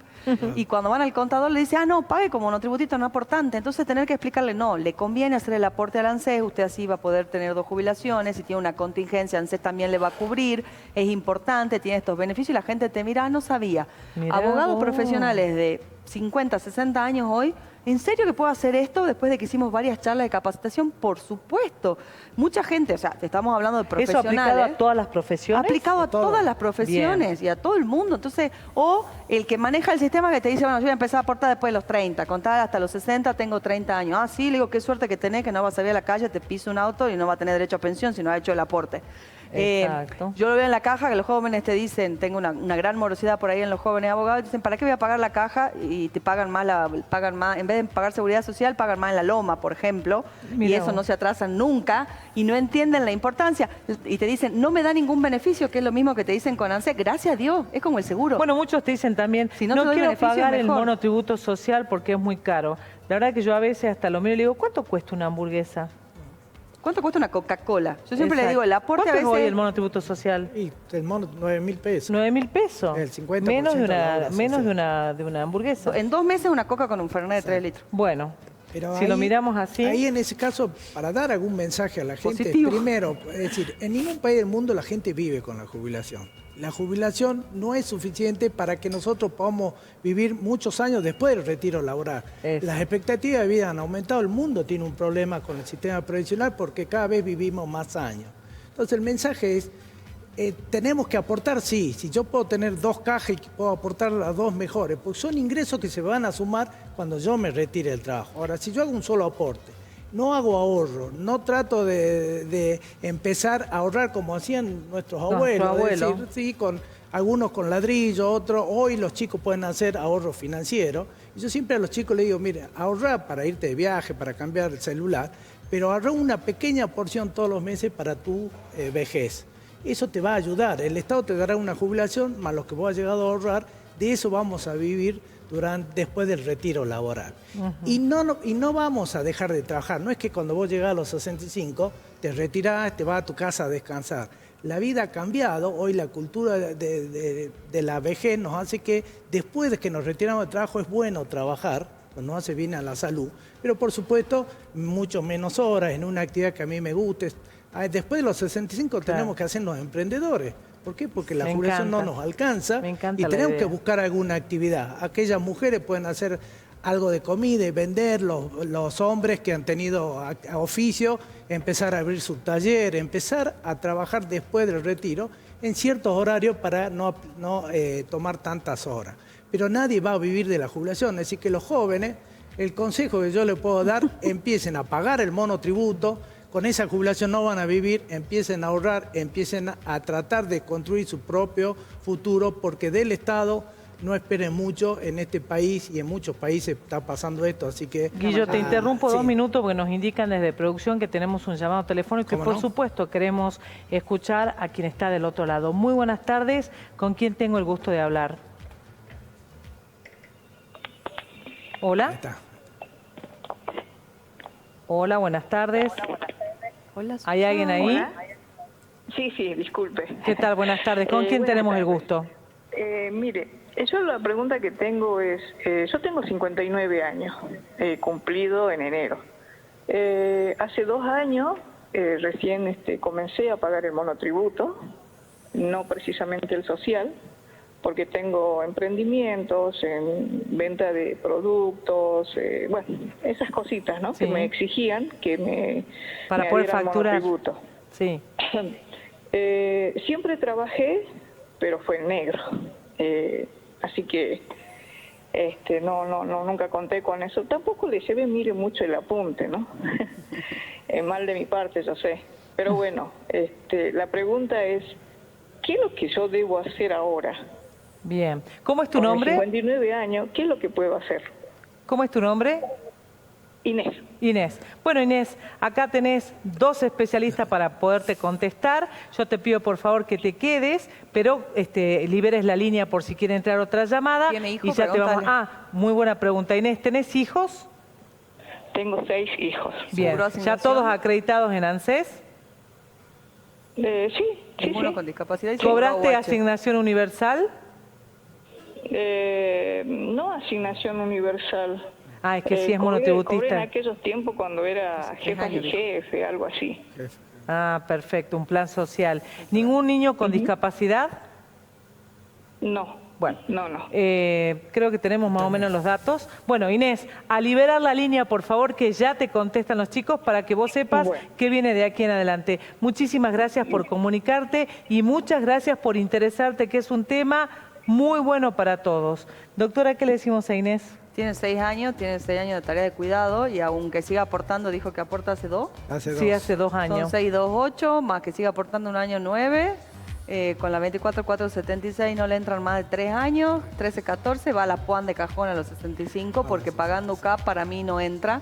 B: Y cuando van al contador le dice, no, pague como monotributista no aportante. Entonces tener que explicarle, no, le conviene hacer el aporte al ANSES, usted así va a poder tener 2 jubilaciones, si tiene una contingencia, ANSES también le va a cubrir, es importante, tiene estos beneficios y la gente te mira, no sabía. Mirá abogados profesionales de 50, 60 años hoy, ¿en serio que puedo hacer esto después de que hicimos varias charlas de capacitación? Por supuesto. Mucha gente, o sea, te estamos hablando de profesionales.
A: ¿Eso aplicado a todas las profesiones?
B: Aplicado a todas las profesiones. Bien. Y a todo el mundo. Entonces, o el que maneja el sistema que te dice, bueno, yo voy a empezar a aportar después de los 30, contar hasta los 60, tengo 30 años. Ah, sí, le digo, qué suerte que tenés, que no vas a salir a la calle, te pisa un auto y no va a tener derecho a pensión si no ha hecho el aporte.
A: Exacto.
B: Yo lo veo en la caja que los jóvenes te dicen, tengo una gran morosidad por ahí en los jóvenes abogados, dicen, ¿para qué voy a pagar la caja? Y te pagan más, en vez de pagar seguridad social, pagan más en la loma, por ejemplo, y eso no se atrasan nunca, y no entienden la importancia, y te dicen, no me da ningún beneficio, que es lo mismo que te dicen con ANSES, gracias a Dios, es como el seguro.
A: Bueno, muchos te dicen también, si no quiero pagar el monotributo social porque es muy caro. La verdad que yo a veces hasta lo miro y le digo, ¿cuánto cuesta una hamburguesa?
B: ¿Cuánto cuesta una Coca-Cola? Yo siempre le
A: Exacto.
B: digo, el aporte a
A: ¿Cuánto es
B: veces...
A: hoy el monotributo social?
C: Y el mono, 9.000 pesos.
A: 9.000 pesos.
C: El 50%
A: menos de
C: de la obra
A: menos
C: social.
A: de una hamburguesa.
B: En 2 meses una Coca con un Fernet de 3 litros.
A: Bueno,
C: Pero
A: si lo miramos así...
C: Ahí en ese caso, para dar algún mensaje a la gente,
B: Positivo.
C: primero, es decir, en ningún país del mundo la gente vive con la jubilación. La jubilación no es suficiente para que nosotros podamos vivir muchos años después del retiro laboral.
A: Eso.
C: Las expectativas de vida han aumentado, el mundo tiene un problema con el sistema previsional porque cada vez vivimos más años. Entonces el mensaje es, tenemos que aportar, sí, si yo puedo tener 2 cajas y puedo aportar las 2 mejores, porque son ingresos que se van a sumar cuando yo me retire del trabajo. Ahora, si yo hago un solo aporte, no hago ahorro, no trato de empezar a ahorrar como hacían nuestros abuelos, es decir, sí, algunos con ladrillo, otros, hoy los chicos pueden hacer ahorro financiero. Y yo siempre a los chicos les digo, mire, ahorrar para irte de viaje, para cambiar el celular, pero ahorrar una pequeña porción todos los meses para tu vejez. Eso te va a ayudar, el Estado te dará una jubilación, más lo que vos has llegado a ahorrar, de eso vamos a vivir después del retiro laboral. Y no vamos a dejar de trabajar, no es que cuando vos llegás a los 65, te retirás, te vas a tu casa a descansar. La vida ha cambiado, hoy la cultura de la vejez nos hace que después de que nos retiramos del trabajo es bueno trabajar, nos hace bien a la salud, pero por supuesto mucho menos horas en una actividad que a mí me guste. Después de los 65 tenemos que hacernos emprendedores. ¿Por qué? Porque la jubilación no nos alcanza y tenemos que buscar alguna actividad. Aquellas mujeres pueden hacer algo de comida y vender, los hombres que han tenido oficio, empezar a abrir su taller, empezar a trabajar después del retiro en ciertos horarios para no tomar tantas horas. Pero nadie va a vivir de la jubilación, así que los jóvenes, el consejo que yo les puedo dar, empiecen a pagar el monotributo. Con esa jubilación no van a vivir, empiecen a ahorrar, empiecen a tratar de construir su propio futuro, porque del Estado no esperen mucho en este país y en muchos países está pasando esto, así que...
A: Guillo, te interrumpo 2 minutos porque nos indican desde producción que tenemos un llamado telefónico y por supuesto queremos escuchar a quien está del otro lado. Muy buenas tardes, ¿con quién tengo el gusto de hablar? Hola.
C: Ahí está.
A: Hola, buenas tardes.
B: Hola,
A: ¿Hay alguien ahí?
D: Hola. Sí, disculpe.
A: ¿Qué tal? Buenas tardes. ¿Con quién tenemos el gusto?
D: Mire, yo la pregunta que tengo es, yo tengo 59 años, cumplido en enero. Hace 2 años recién comencé a pagar el monotributo, no precisamente el social, porque tengo emprendimientos en venta de productos, bueno, esas cositas, ¿no?
A: Sí.
D: Que me exigían que me
A: poder
D: adhiera al
A: facturar.
D: monotributo.
A: Sí.
D: Siempre trabajé, pero fue en negro. Así que nunca conté con eso. Tampoco le llevé, mire, mucho el apunte, ¿no? Mal de mi parte, yo sé. Pero bueno, la pregunta es, ¿qué es lo que yo debo hacer ahora?
A: Bien. ¿Cómo es tu
D: Con
A: nombre?
D: 59 años, ¿qué es lo que puedo hacer?
A: ¿Cómo es tu nombre?
D: Inés.
A: Inés. Bueno, Inés, acá tenés 2 especialistas para poderte contestar. Yo te pido por favor que te quedes, pero liberes la línea por si quiere entrar otra llamada.
B: ¿Tiene hijos?
A: Y ya te vamos.
B: Pregúntale.
A: Muy buena pregunta. Inés, ¿tenés hijos?
D: Tengo 6 hijos.
A: Bien.
B: ¿Seguro
A: ¿Ya
B: asignación?
A: todos acreditados en ANSES?
D: Sí.
B: Ninguno con discapacidad. y
A: ¿Cobraste
B: UH.
A: asignación universal?
D: No asignación universal.
A: Ah, es que sí es
D: Cobré en
A: monotributista.
D: aquellos tiempos cuando era jefa y jefe, algo así.
A: Ah, perfecto, un plan social. ¿Ningún niño con discapacidad?
D: No.
A: Bueno,
D: No.
A: creo que tenemos más o menos los datos. Bueno, Inés, a liberar la línea, por favor, que ya te contestan los chicos para que vos sepas qué viene de aquí en adelante. Muchísimas gracias por comunicarte y muchas gracias por interesarte, que es un tema muy bueno para todos. Doctora, ¿qué le decimos a Inés?
B: Tiene 6 años de tarea de cuidado y aunque siga aportando, dijo que aporta hace 2.
A: Sí, hace 2 años.
B: Son 6, 2, 8, más que siga aportando un año 9. Con la 24.476 no le entran más de 3 años, 13, 14, va a la PUAN de cajón a los 65 porque pagando UCAP para mí no entra.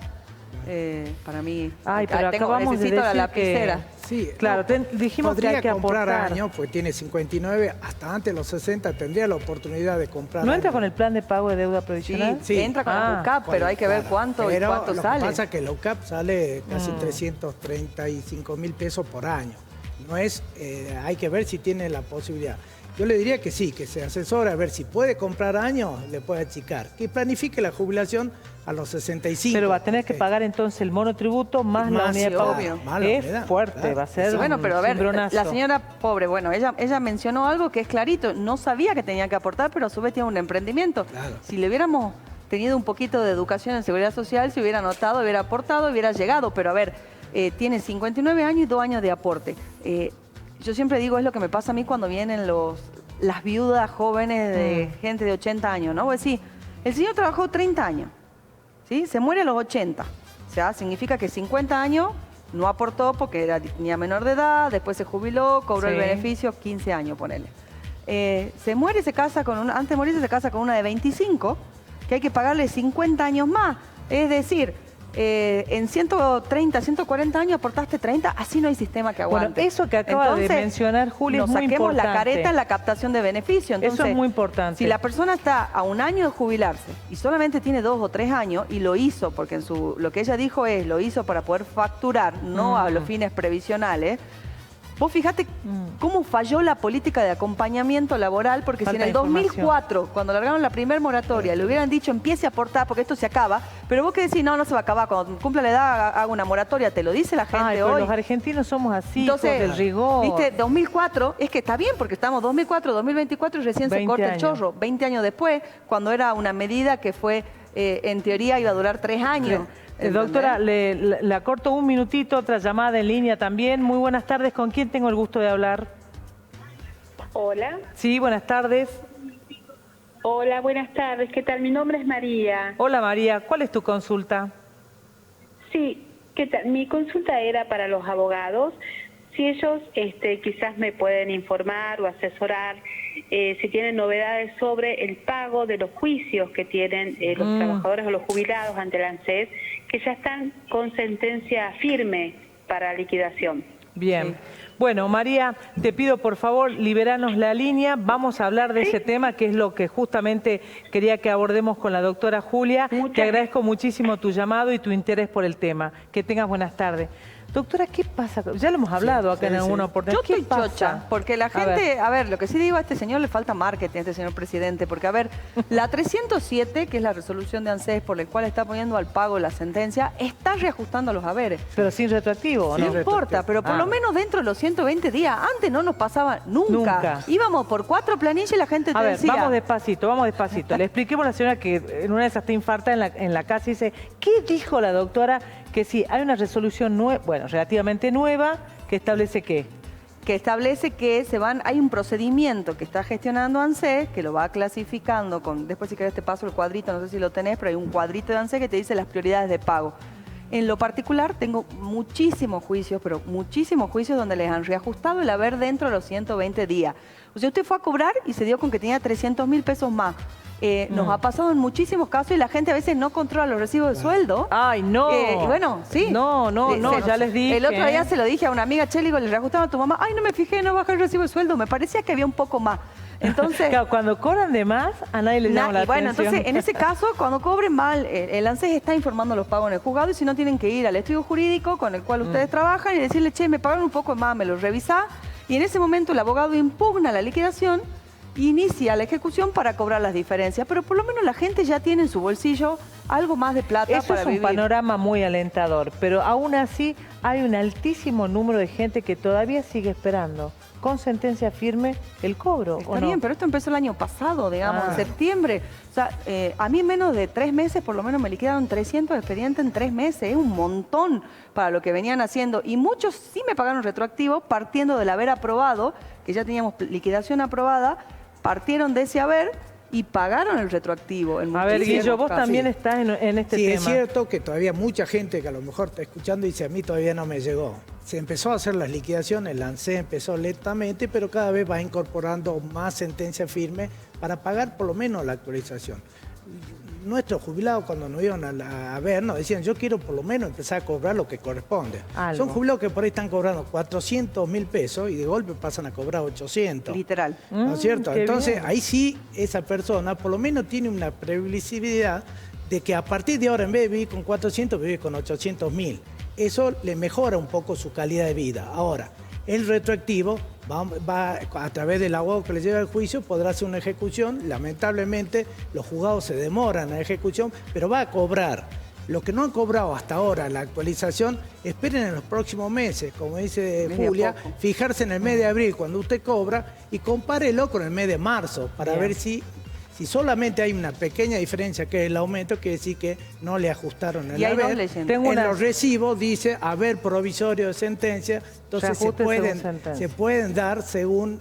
B: Para mí,
A: Ay, pero acabamos de
B: necesito la
A: decir
B: lapicera.
A: que...
C: Sí,
A: Claro, dijimos que hay
C: podría
A: que
C: comprar
A: aportar.
C: años, pues tiene 59, hasta antes de los 60 tendría la oportunidad de comprar.
A: ¿No entra
C: años.
A: con el plan de pago de deuda
B: Sí,
A: provisional?
C: Sí.
B: entra con
A: Ah,
B: el UCAP, pero hay que ver cuánto y
C: Pero
B: cuánto
C: lo
B: sale.
C: que pasa es que la UCAP sale casi 335.000 pesos por año. No es, hay que ver si tiene la posibilidad. Yo le diría que sí, que se asesore a ver si puede comprar años, le puede achicar. Que planifique la jubilación a los 65.
A: Pero va a tener que
C: porque-
A: pagar entonces el monotributo más la
C: Más,
A: unidad de
C: sí,
A: pago.
B: obvio.
C: Más la
A: Es
C: unidad,
A: fuerte,
C: claro.
A: va a ser
B: Bueno, pero a
A: un
B: ver,
A: cimbronazo.
B: la señora pobre, bueno, ella mencionó algo que es clarito, no sabía que tenía que aportar, pero a su vez tiene un emprendimiento.
C: Claro.
B: Si le hubiéramos tenido un poquito de educación en seguridad social, se hubiera anotado, hubiera aportado, hubiera llegado, pero a ver, tiene 59 años y 2 años de aporte. Yo siempre digo, es lo que me pasa a mí cuando vienen las viudas jóvenes de gente de 80 años, ¿no? Pues sí, el señor trabajó 30 años, ¿sí? Se muere a los 80. O sea, significa que 50 años no aportó porque tenía menor de edad, después se jubiló, cobró el
A: Sí.
B: beneficio, 15 años, ponele. Se muere y se casa con una, antes de morirse se casa con una de 25, que hay que pagarle 50 años más. Es decir, en 130, 140 años aportaste 30, así no hay sistema que
A: Bueno,
B: aguante.
A: eso que acaba de mencionar Julia es
B: nos
A: muy
B: saquemos la
A: importante.
B: careta en la captación de beneficio.
A: Eso es
B: Entonces,
A: muy importante.
B: Si la persona está a un año de jubilarse y solamente tiene 2 o 3 años y lo hizo, porque lo que ella dijo es, lo hizo para poder facturar, no a los fines previsionales. Vos fijate cómo falló la política de acompañamiento laboral, porque
A: Falta
B: si en el
A: de información.
B: 2004, cuando largaron la primer moratoria, le hubieran dicho empiece a aportar porque esto se acaba, pero vos que decís, no se va a acabar, cuando cumpla la edad haga una moratoria, te lo dice la gente
A: Ay, pero
B: hoy.
A: los argentinos somos así,
B: Entonces,
A: hijos del rigor.
B: viste, 2004, es que está bien porque estamos 2004, 2024 y recién se
A: 20
B: corta el
A: años.
B: chorro. 20 años después, cuando era una medida que fue, en teoría, iba a durar 3 años.
A: Doctora, le acorto un minutito, otra llamada en línea también. Muy buenas tardes, ¿con quién tengo el gusto de hablar?
E: Hola.
A: Sí, buenas tardes.
E: Hola, buenas tardes. ¿Qué tal? Mi nombre es María.
A: Hola María, ¿cuál es tu consulta?
E: Sí, ¿qué tal? Mi consulta era para los abogados. Si ellos quizás me pueden informar o asesorar si tienen novedades sobre el pago de los juicios que tienen los trabajadores o los jubilados ante la ANSES, que ya están con sentencia firme para liquidación.
A: Bien.
B: Sí.
A: Bueno, María, te pido por favor, liberanos la línea. Vamos a hablar de ese tema, que es lo que justamente quería que abordemos con la doctora Julia. Te agradezco muchísimo tu llamado y tu interés por el tema. Que tengas buenas tardes. Doctora, ¿qué pasa? Ya lo hemos hablado acá en alguna oportunidad.
B: Yo estoy
A: ¿Qué pasa?
B: chocha, porque la gente, a ver, lo que sí digo a este señor le falta marketing, a este señor presidente, porque a ver, la 307, que es la resolución de ANSES por la cual está poniendo al pago la sentencia, está reajustando los haberes.
A: Pero sin retroactivo, ¿o
B: No
A: no?
B: importa, pero por lo menos dentro de los 120 días, antes no nos pasaba nunca. Íbamos por 4 planillas y la gente te
A: A ver,
B: decía...
A: vamos despacito. Le expliquemos a la señora que en una de esas está infarta en la casa y dice, ¿qué dijo la doctora? Que sí, hay una resolución nueva, bueno, relativamente nueva, que establece qué.
B: Que establece que hay un procedimiento que está gestionando ANSES, que lo va clasificando con, después si querés te paso el cuadrito, no sé si lo tenés, pero hay un cuadrito de ANSES que te dice las prioridades de pago. En lo particular tengo muchísimos juicios, pero muchísimos juicios donde les han reajustado el haber dentro de los 120 días. O sea, usted fue a cobrar y se dio con que tenía 300.000 pesos más. Nos ha pasado en muchísimos casos y la gente a veces no controla los recibos de sueldo.
A: ¡Ay, no!
B: Y bueno, sí.
A: No, ya les dije.
B: El otro día se lo dije a una amiga, che, le digo, le reajustaron a tu mamá. Ay, no me fijé, no bajó el recibo de sueldo. Me parecía que había un poco más. Entonces...
A: Claro, cuando cobran de más, a nadie le llama la
B: bueno,
A: atención.
B: entonces, en ese caso, cuando cobren mal, el ANSES está informando los pagos en el juzgado y si no tienen que ir al estudio jurídico con el cual ustedes trabajan y decirle, che, me pagaron un poco más, me lo revisá. Y en ese momento el abogado impugna la liquidación e inicia la ejecución para cobrar las diferencias. Pero por lo menos la gente ya tiene en su bolsillo algo más de plata
A: Eso
B: para
A: es un
B: vivir.
A: panorama muy alentador, pero aún así hay un altísimo número de gente que todavía sigue esperando con sentencia firme el cobro.
B: Está
A: ¿o no?
B: bien, pero esto empezó el año pasado, digamos, en
A: Ah.
B: septiembre. O sea, a mí en menos de 3 meses, por lo menos me liquidaron 300 expedientes en 3 meses. Es un montón para lo que venían haciendo. Y muchos sí me pagaron retroactivo partiendo del haber aprobado, que ya teníamos liquidación aprobada, partieron de ese haber y pagaron el retroactivo.
A: A ver, Guillo, vos
B: casos.
A: también estás en este
C: Sí,
A: tema.
C: es cierto que todavía mucha gente que a lo mejor está escuchando dice, a mí todavía no me llegó. Se empezó a hacer las liquidaciones, el ANSES empezó lentamente, pero cada vez va incorporando más sentencia firme para pagar por lo menos la actualización. nuestros jubilados cuando nos iban a ver nos decían, yo quiero por lo menos empezar a cobrar lo que corresponde.
A: Algo.
C: Son jubilados que por ahí están cobrando 400.000 pesos y de golpe pasan a cobrar 800.
B: Literal.
C: ¿No es cierto?
A: Qué
C: Entonces
A: bien.
C: ahí sí esa persona por lo menos tiene una previsibilidad de que a partir de ahora en vez de vivir con 400, vive con 800.000. Eso le mejora un poco su calidad de vida. Ahora, el retroactivo va a través del abogado que le lleva al juicio, podrá hacer una ejecución. Lamentablemente, los juzgados se demoran en la ejecución, pero va a cobrar. Lo que no han cobrado hasta ahora, la actualización, esperen en los próximos meses, como dice
B: Medio
C: Julia,
B: poco.
C: fijarse en el mes de abril cuando usted cobra y compárelo con el mes de marzo para
A: Bien.
C: ver si solamente hay una pequeña diferencia que es el aumento, quiere decir que no le ajustaron el
B: Y hay dos
C: haber.
B: leyendas.
A: Tengo
C: En
A: una-
C: los recibos dice haber provisorio de sentencia, entonces
A: Se ajuste según sentencia.
C: se pueden dar según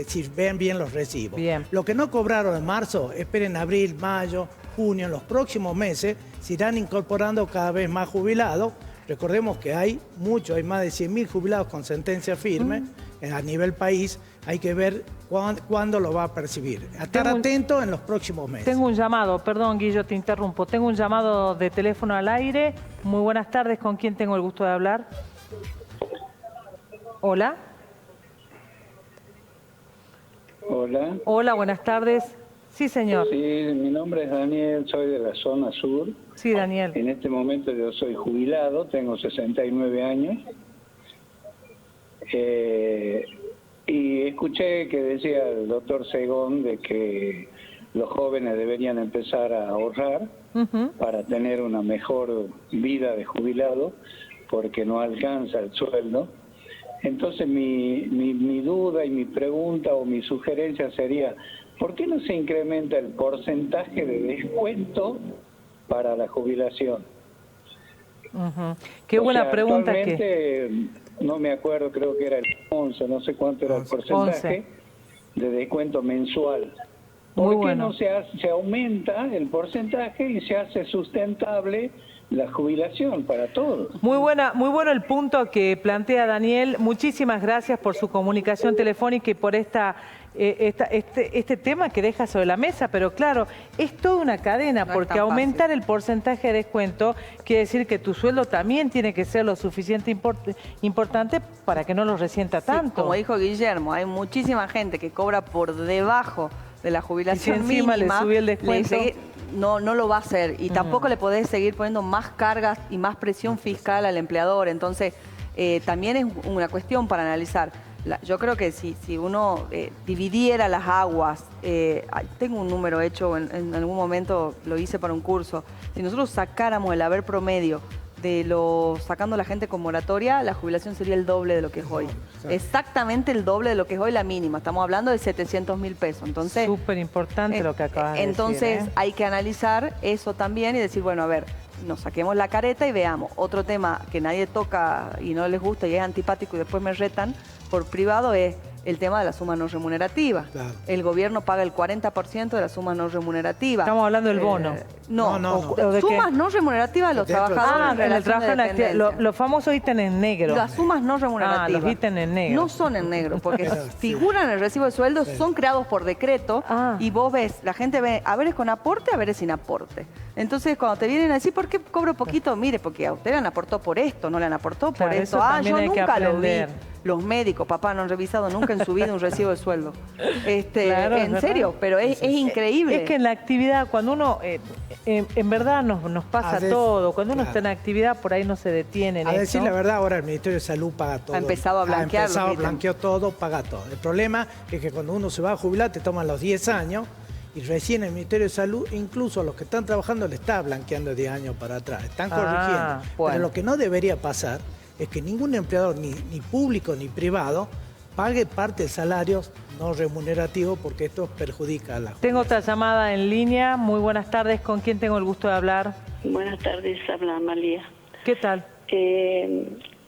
C: si ven bien los recibos.
A: Bien.
C: Lo que no cobraron en marzo, esperen abril, mayo, junio, en los próximos meses se irán incorporando cada vez más jubilados. Recordemos que hay más de 100.000 jubilados con sentencia firme a nivel país. Hay que ver cuándo lo va a percibir. Estar atento en los próximos meses.
A: Tengo un llamado, perdón Guillo, te interrumpo. Tengo un llamado de teléfono al aire. Muy buenas tardes, ¿con quién tengo el gusto de hablar? Hola.
F: Hola.
A: Hola, buenas tardes. Sí, señor.
F: Sí, mi nombre es Daniel, soy de la zona sur.
A: Sí, Daniel.
F: En este momento yo soy jubilado, tengo 69 años. Y escuché que decía el doctor Segón de que los jóvenes deberían empezar a ahorrar
A: Ujú.
F: para tener una mejor vida de jubilado, porque no alcanza el sueldo. Entonces mi duda y mi pregunta o mi sugerencia sería, ¿por qué no se incrementa el porcentaje de descuento para la jubilación?
A: Ujú. Qué
F: O
A: buena
F: sea,
A: pregunta que...
F: actualmente, no me acuerdo, creo que era el 11, no sé cuánto era el porcentaje de descuento mensual.
A: Muy
F: ¿Por qué
A: bueno.
F: no se aumenta el porcentaje y se hace sustentable la jubilación para todos?
A: Muy bueno el punto que plantea Daniel. Muchísimas gracias por su comunicación telefónica y por este tema que deja sobre la mesa. Pero claro, es toda una cadena,
B: No es
A: porque
B: tan
A: aumentar
B: fácil.
A: el porcentaje de descuento quiere decir que tu sueldo también tiene que ser lo suficiente importante para que no lo resienta
B: Sí,
A: tanto.
B: como dijo Guillermo, hay muchísima gente que cobra por debajo de la jubilación
A: Y si encima le
B: mínima.
A: subí el descuento.
B: No lo va a hacer. Y tampoco le podés seguir poniendo más cargas y más presión fiscal al empleador. Entonces, también es una cuestión para analizar. Yo creo que si uno dividiera las aguas, tengo un número hecho, en algún momento lo hice para un curso, si nosotros sacáramos el haber promedio sacando a la gente con moratoria, la jubilación sería el doble de lo que es hoy. Exactamente el doble de lo que es hoy la mínima. Estamos hablando de 700.000 pesos. Entonces,
A: Súper importante lo que acabas de
B: entonces
A: decir. ¿Eh?
B: hay que analizar eso también y decir, bueno, a ver, nos saquemos la careta y veamos. Otro tema que nadie toca y no les gusta y es antipático y después me retan por privado es el tema de la suma no remunerativa.
C: Claro.
B: El gobierno paga el 40% de la suma no remunerativa.
A: Estamos hablando del bono.
B: No,
C: No.
A: ¿O de qué?
B: sumas no remunerativas a los
C: Dentro del
B: trabajadores
A: Ah,
B: en
A: en el
B: relación
A: trabajo
B: de
A: en actividad.
B: dependencia.
A: Los famosos ítems en negro.
B: Las sumas no remunerativas.
A: los ítems en negro.
B: No son en negro, porque
C: Pero, sí.
B: figuran en el recibo de sueldo, son creados por decreto
A: Ah.
B: y vos ves, la gente ve haberes con aporte, haberes sin aporte. Entonces, cuando te vienen a decir, ¿por qué cobro poquito? Mire, porque a usted le han aportado por esto, no le han aportado por
A: Claro,
B: esto.
A: eso
B: Ah,
A: también
B: yo
A: hay que
B: nunca lo vi.
A: aprender.
B: Los médicos, papá, no han revisado nunca en su vida un recibo de sueldo.
A: Claro, es
B: en
A: verdad.
B: serio, pero es increíble.
A: Es que en la actividad, cuando uno, en verdad nos pasa
C: A veces,
A: todo, cuando uno
C: claro.
A: está en actividad, por ahí no se detiene en
C: A
A: eso.
C: decir la verdad, ahora el Ministerio de Salud paga todo.
B: Ha empezado a blanquear
C: Ha empezado,
B: los ítems.
C: blanqueó todo, paga todo. El problema es que cuando uno se va a jubilar te toman los 10 años y recién el Ministerio de Salud, incluso a los que están trabajando, le está blanqueando 10 años para atrás. Están corrigiendo.
A: bueno.
C: Pero lo que no debería pasar es que ningún empleador, ni público ni privado, pague parte de salarios no remunerativos porque esto perjudica a la
A: Tengo otra llamada en línea. Muy buenas tardes. ¿Con quién tengo el gusto de hablar?
G: Buenas tardes, habla Amalia.
A: ¿Qué tal?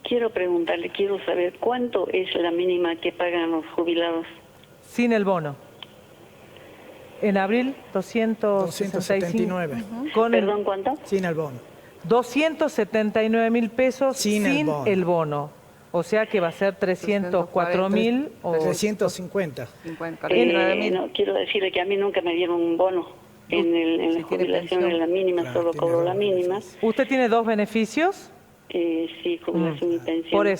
G: Quiero preguntarle, quiero saber cuánto es la mínima que pagan los jubilados.
A: Sin el bono. En abril,
C: 279.
A: Con el-
G: ¿Perdón, cuánto?
C: Sin el bono.
A: 279.000 pesos
C: Sin el bono.
A: el bono. O sea que va a ser 304.000 o
C: 350.
B: 49.000.
G: No, quiero decirle que a mí nunca me dieron un bono. en la jubilación, en la mínima,
C: Claro,
G: solo
C: tiene
G: cobro
C: dos
G: la mínima.
A: ¿Usted tiene 2 beneficios?
G: Sí, jubilación y pensión.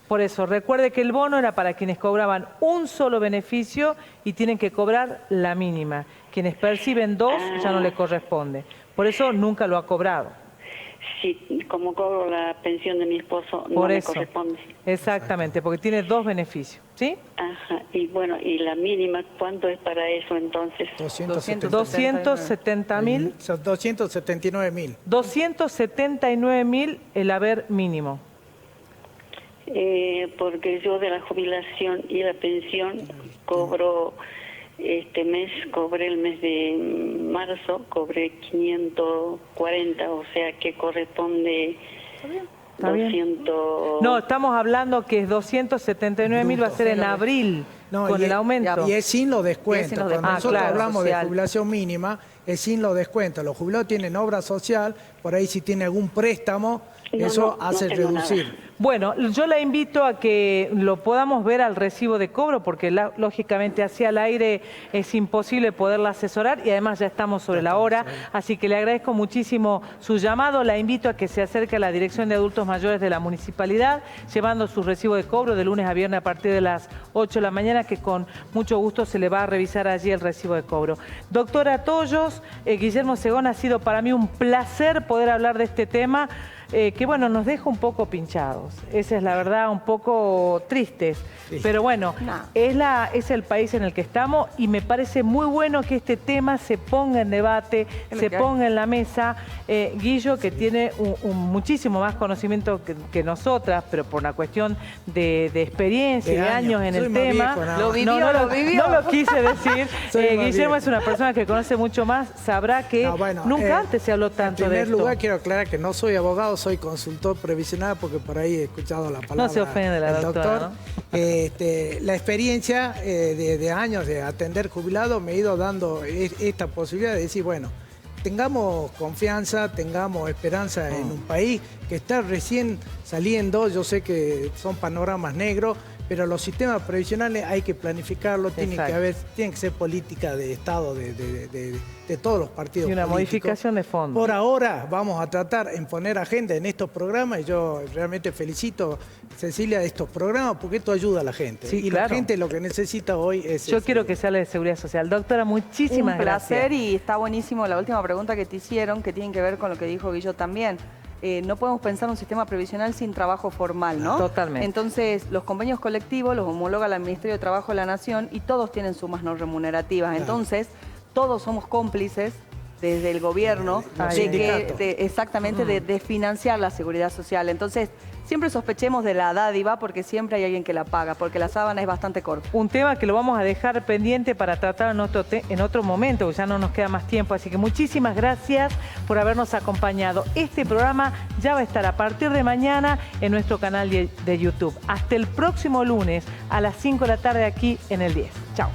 A: Por eso, recuerde que el bono era para quienes cobraban un solo beneficio y tienen que cobrar la mínima. Quienes perciben 2 ya no le corresponde. Por eso nunca lo ha cobrado.
G: Sí, como cobro la pensión de mi esposo, no
A: Por
G: me
A: eso.
G: corresponde.
A: Exactamente, porque tiene 2 beneficios, ¿sí?
G: Ajá, y bueno, y la mínima, ¿cuánto es para eso entonces?
A: 270.000.
C: 279.000.
A: 279.000 el haber mínimo.
G: Porque yo de la jubilación y la pensión cobro, este mes, cobré el mes de marzo, cobré 540, o sea que corresponde
A: Está bien.
G: 200...
A: No, estamos hablando que 279.000 va a ser en abril, con el aumento.
C: Y es sin los descuentos. Cuando nosotros
A: claro,
C: hablamos
B: social.
C: de jubilación mínima, es sin los descuentos. Los jubilados tienen obra social, por ahí si tiene algún préstamo, eso hace
G: tengo
C: reducir.
G: nada.
A: Bueno, yo la invito a que lo podamos ver al recibo de cobro, porque lógicamente hacia el aire es imposible poderla asesorar y además ya estamos sobre la hora, así que le agradezco muchísimo su llamado. La invito a que se acerque a la Dirección de Adultos Mayores de la Municipalidad, llevando su recibo de cobro de lunes a viernes a partir de las 8 de la mañana, que con mucho gusto se le va a revisar allí el recibo de cobro. Doctora Tollos, Guillermo Segón, ha sido para mí un placer poder hablar de este tema. Que bueno, nos deja un poco pinchados, esa es la verdad, un poco tristes, pero bueno, es el país en el que estamos y me parece muy bueno que este tema se ponga en debate, se ponga en la mesa. Guillo, que tiene muchísimo más conocimiento que nosotras, pero por una cuestión de experiencia y de años en el tema.
B: Lo vivió.
A: No lo quise decir. Guillermo es una persona que conoce mucho más, sabrá que nunca antes se habló tanto de esto.
C: En primer lugar, quiero aclarar que no soy abogado, soy consultor previsional, porque por ahí he escuchado la palabra.
A: No se ofende la doctora, ¿no?
C: La experiencia de años de atender jubilados me ha ido dando esta posibilidad de decir, bueno, tengamos confianza, tengamos esperanza en un país que está recién saliendo. Yo sé que son panoramas negros, pero los sistemas previsionales hay que planificarlo, tiene que ser política de Estado, de todos los partidos
A: y una
C: políticos.
A: modificación de fondo.
C: Por ahora vamos a tratar en poner agenda en estos programas y yo realmente felicito, Cecilia, de estos programas porque esto ayuda a la gente.
A: Sí,
C: y
A: claro.
C: La gente lo que necesita hoy es...
A: Yo quiero que sea la de Seguridad Social. Doctora, muchísimas gracias.
B: Un placer y está buenísimo la última pregunta que te hicieron, que tiene que ver con lo que dijo Guillo también. No podemos pensar un sistema previsional sin trabajo formal, ¿no?
A: Totalmente.
B: Entonces, los convenios colectivos los homologa el Ministerio de Trabajo de la Nación y todos tienen sumas no remunerativas. Claro. Entonces, todos somos cómplices desde el gobierno de financiar la seguridad social. Entonces, siempre sospechemos de la dádiva porque siempre hay alguien que la paga, porque la sábana es bastante corta.
A: Un tema que lo vamos a dejar pendiente para tratar en otro momento, porque ya no nos queda más tiempo. Así que muchísimas gracias por habernos acompañado. Este programa ya va a estar a partir de mañana en nuestro canal de YouTube. Hasta el próximo lunes a las 5 de la tarde aquí en el 10. Chao.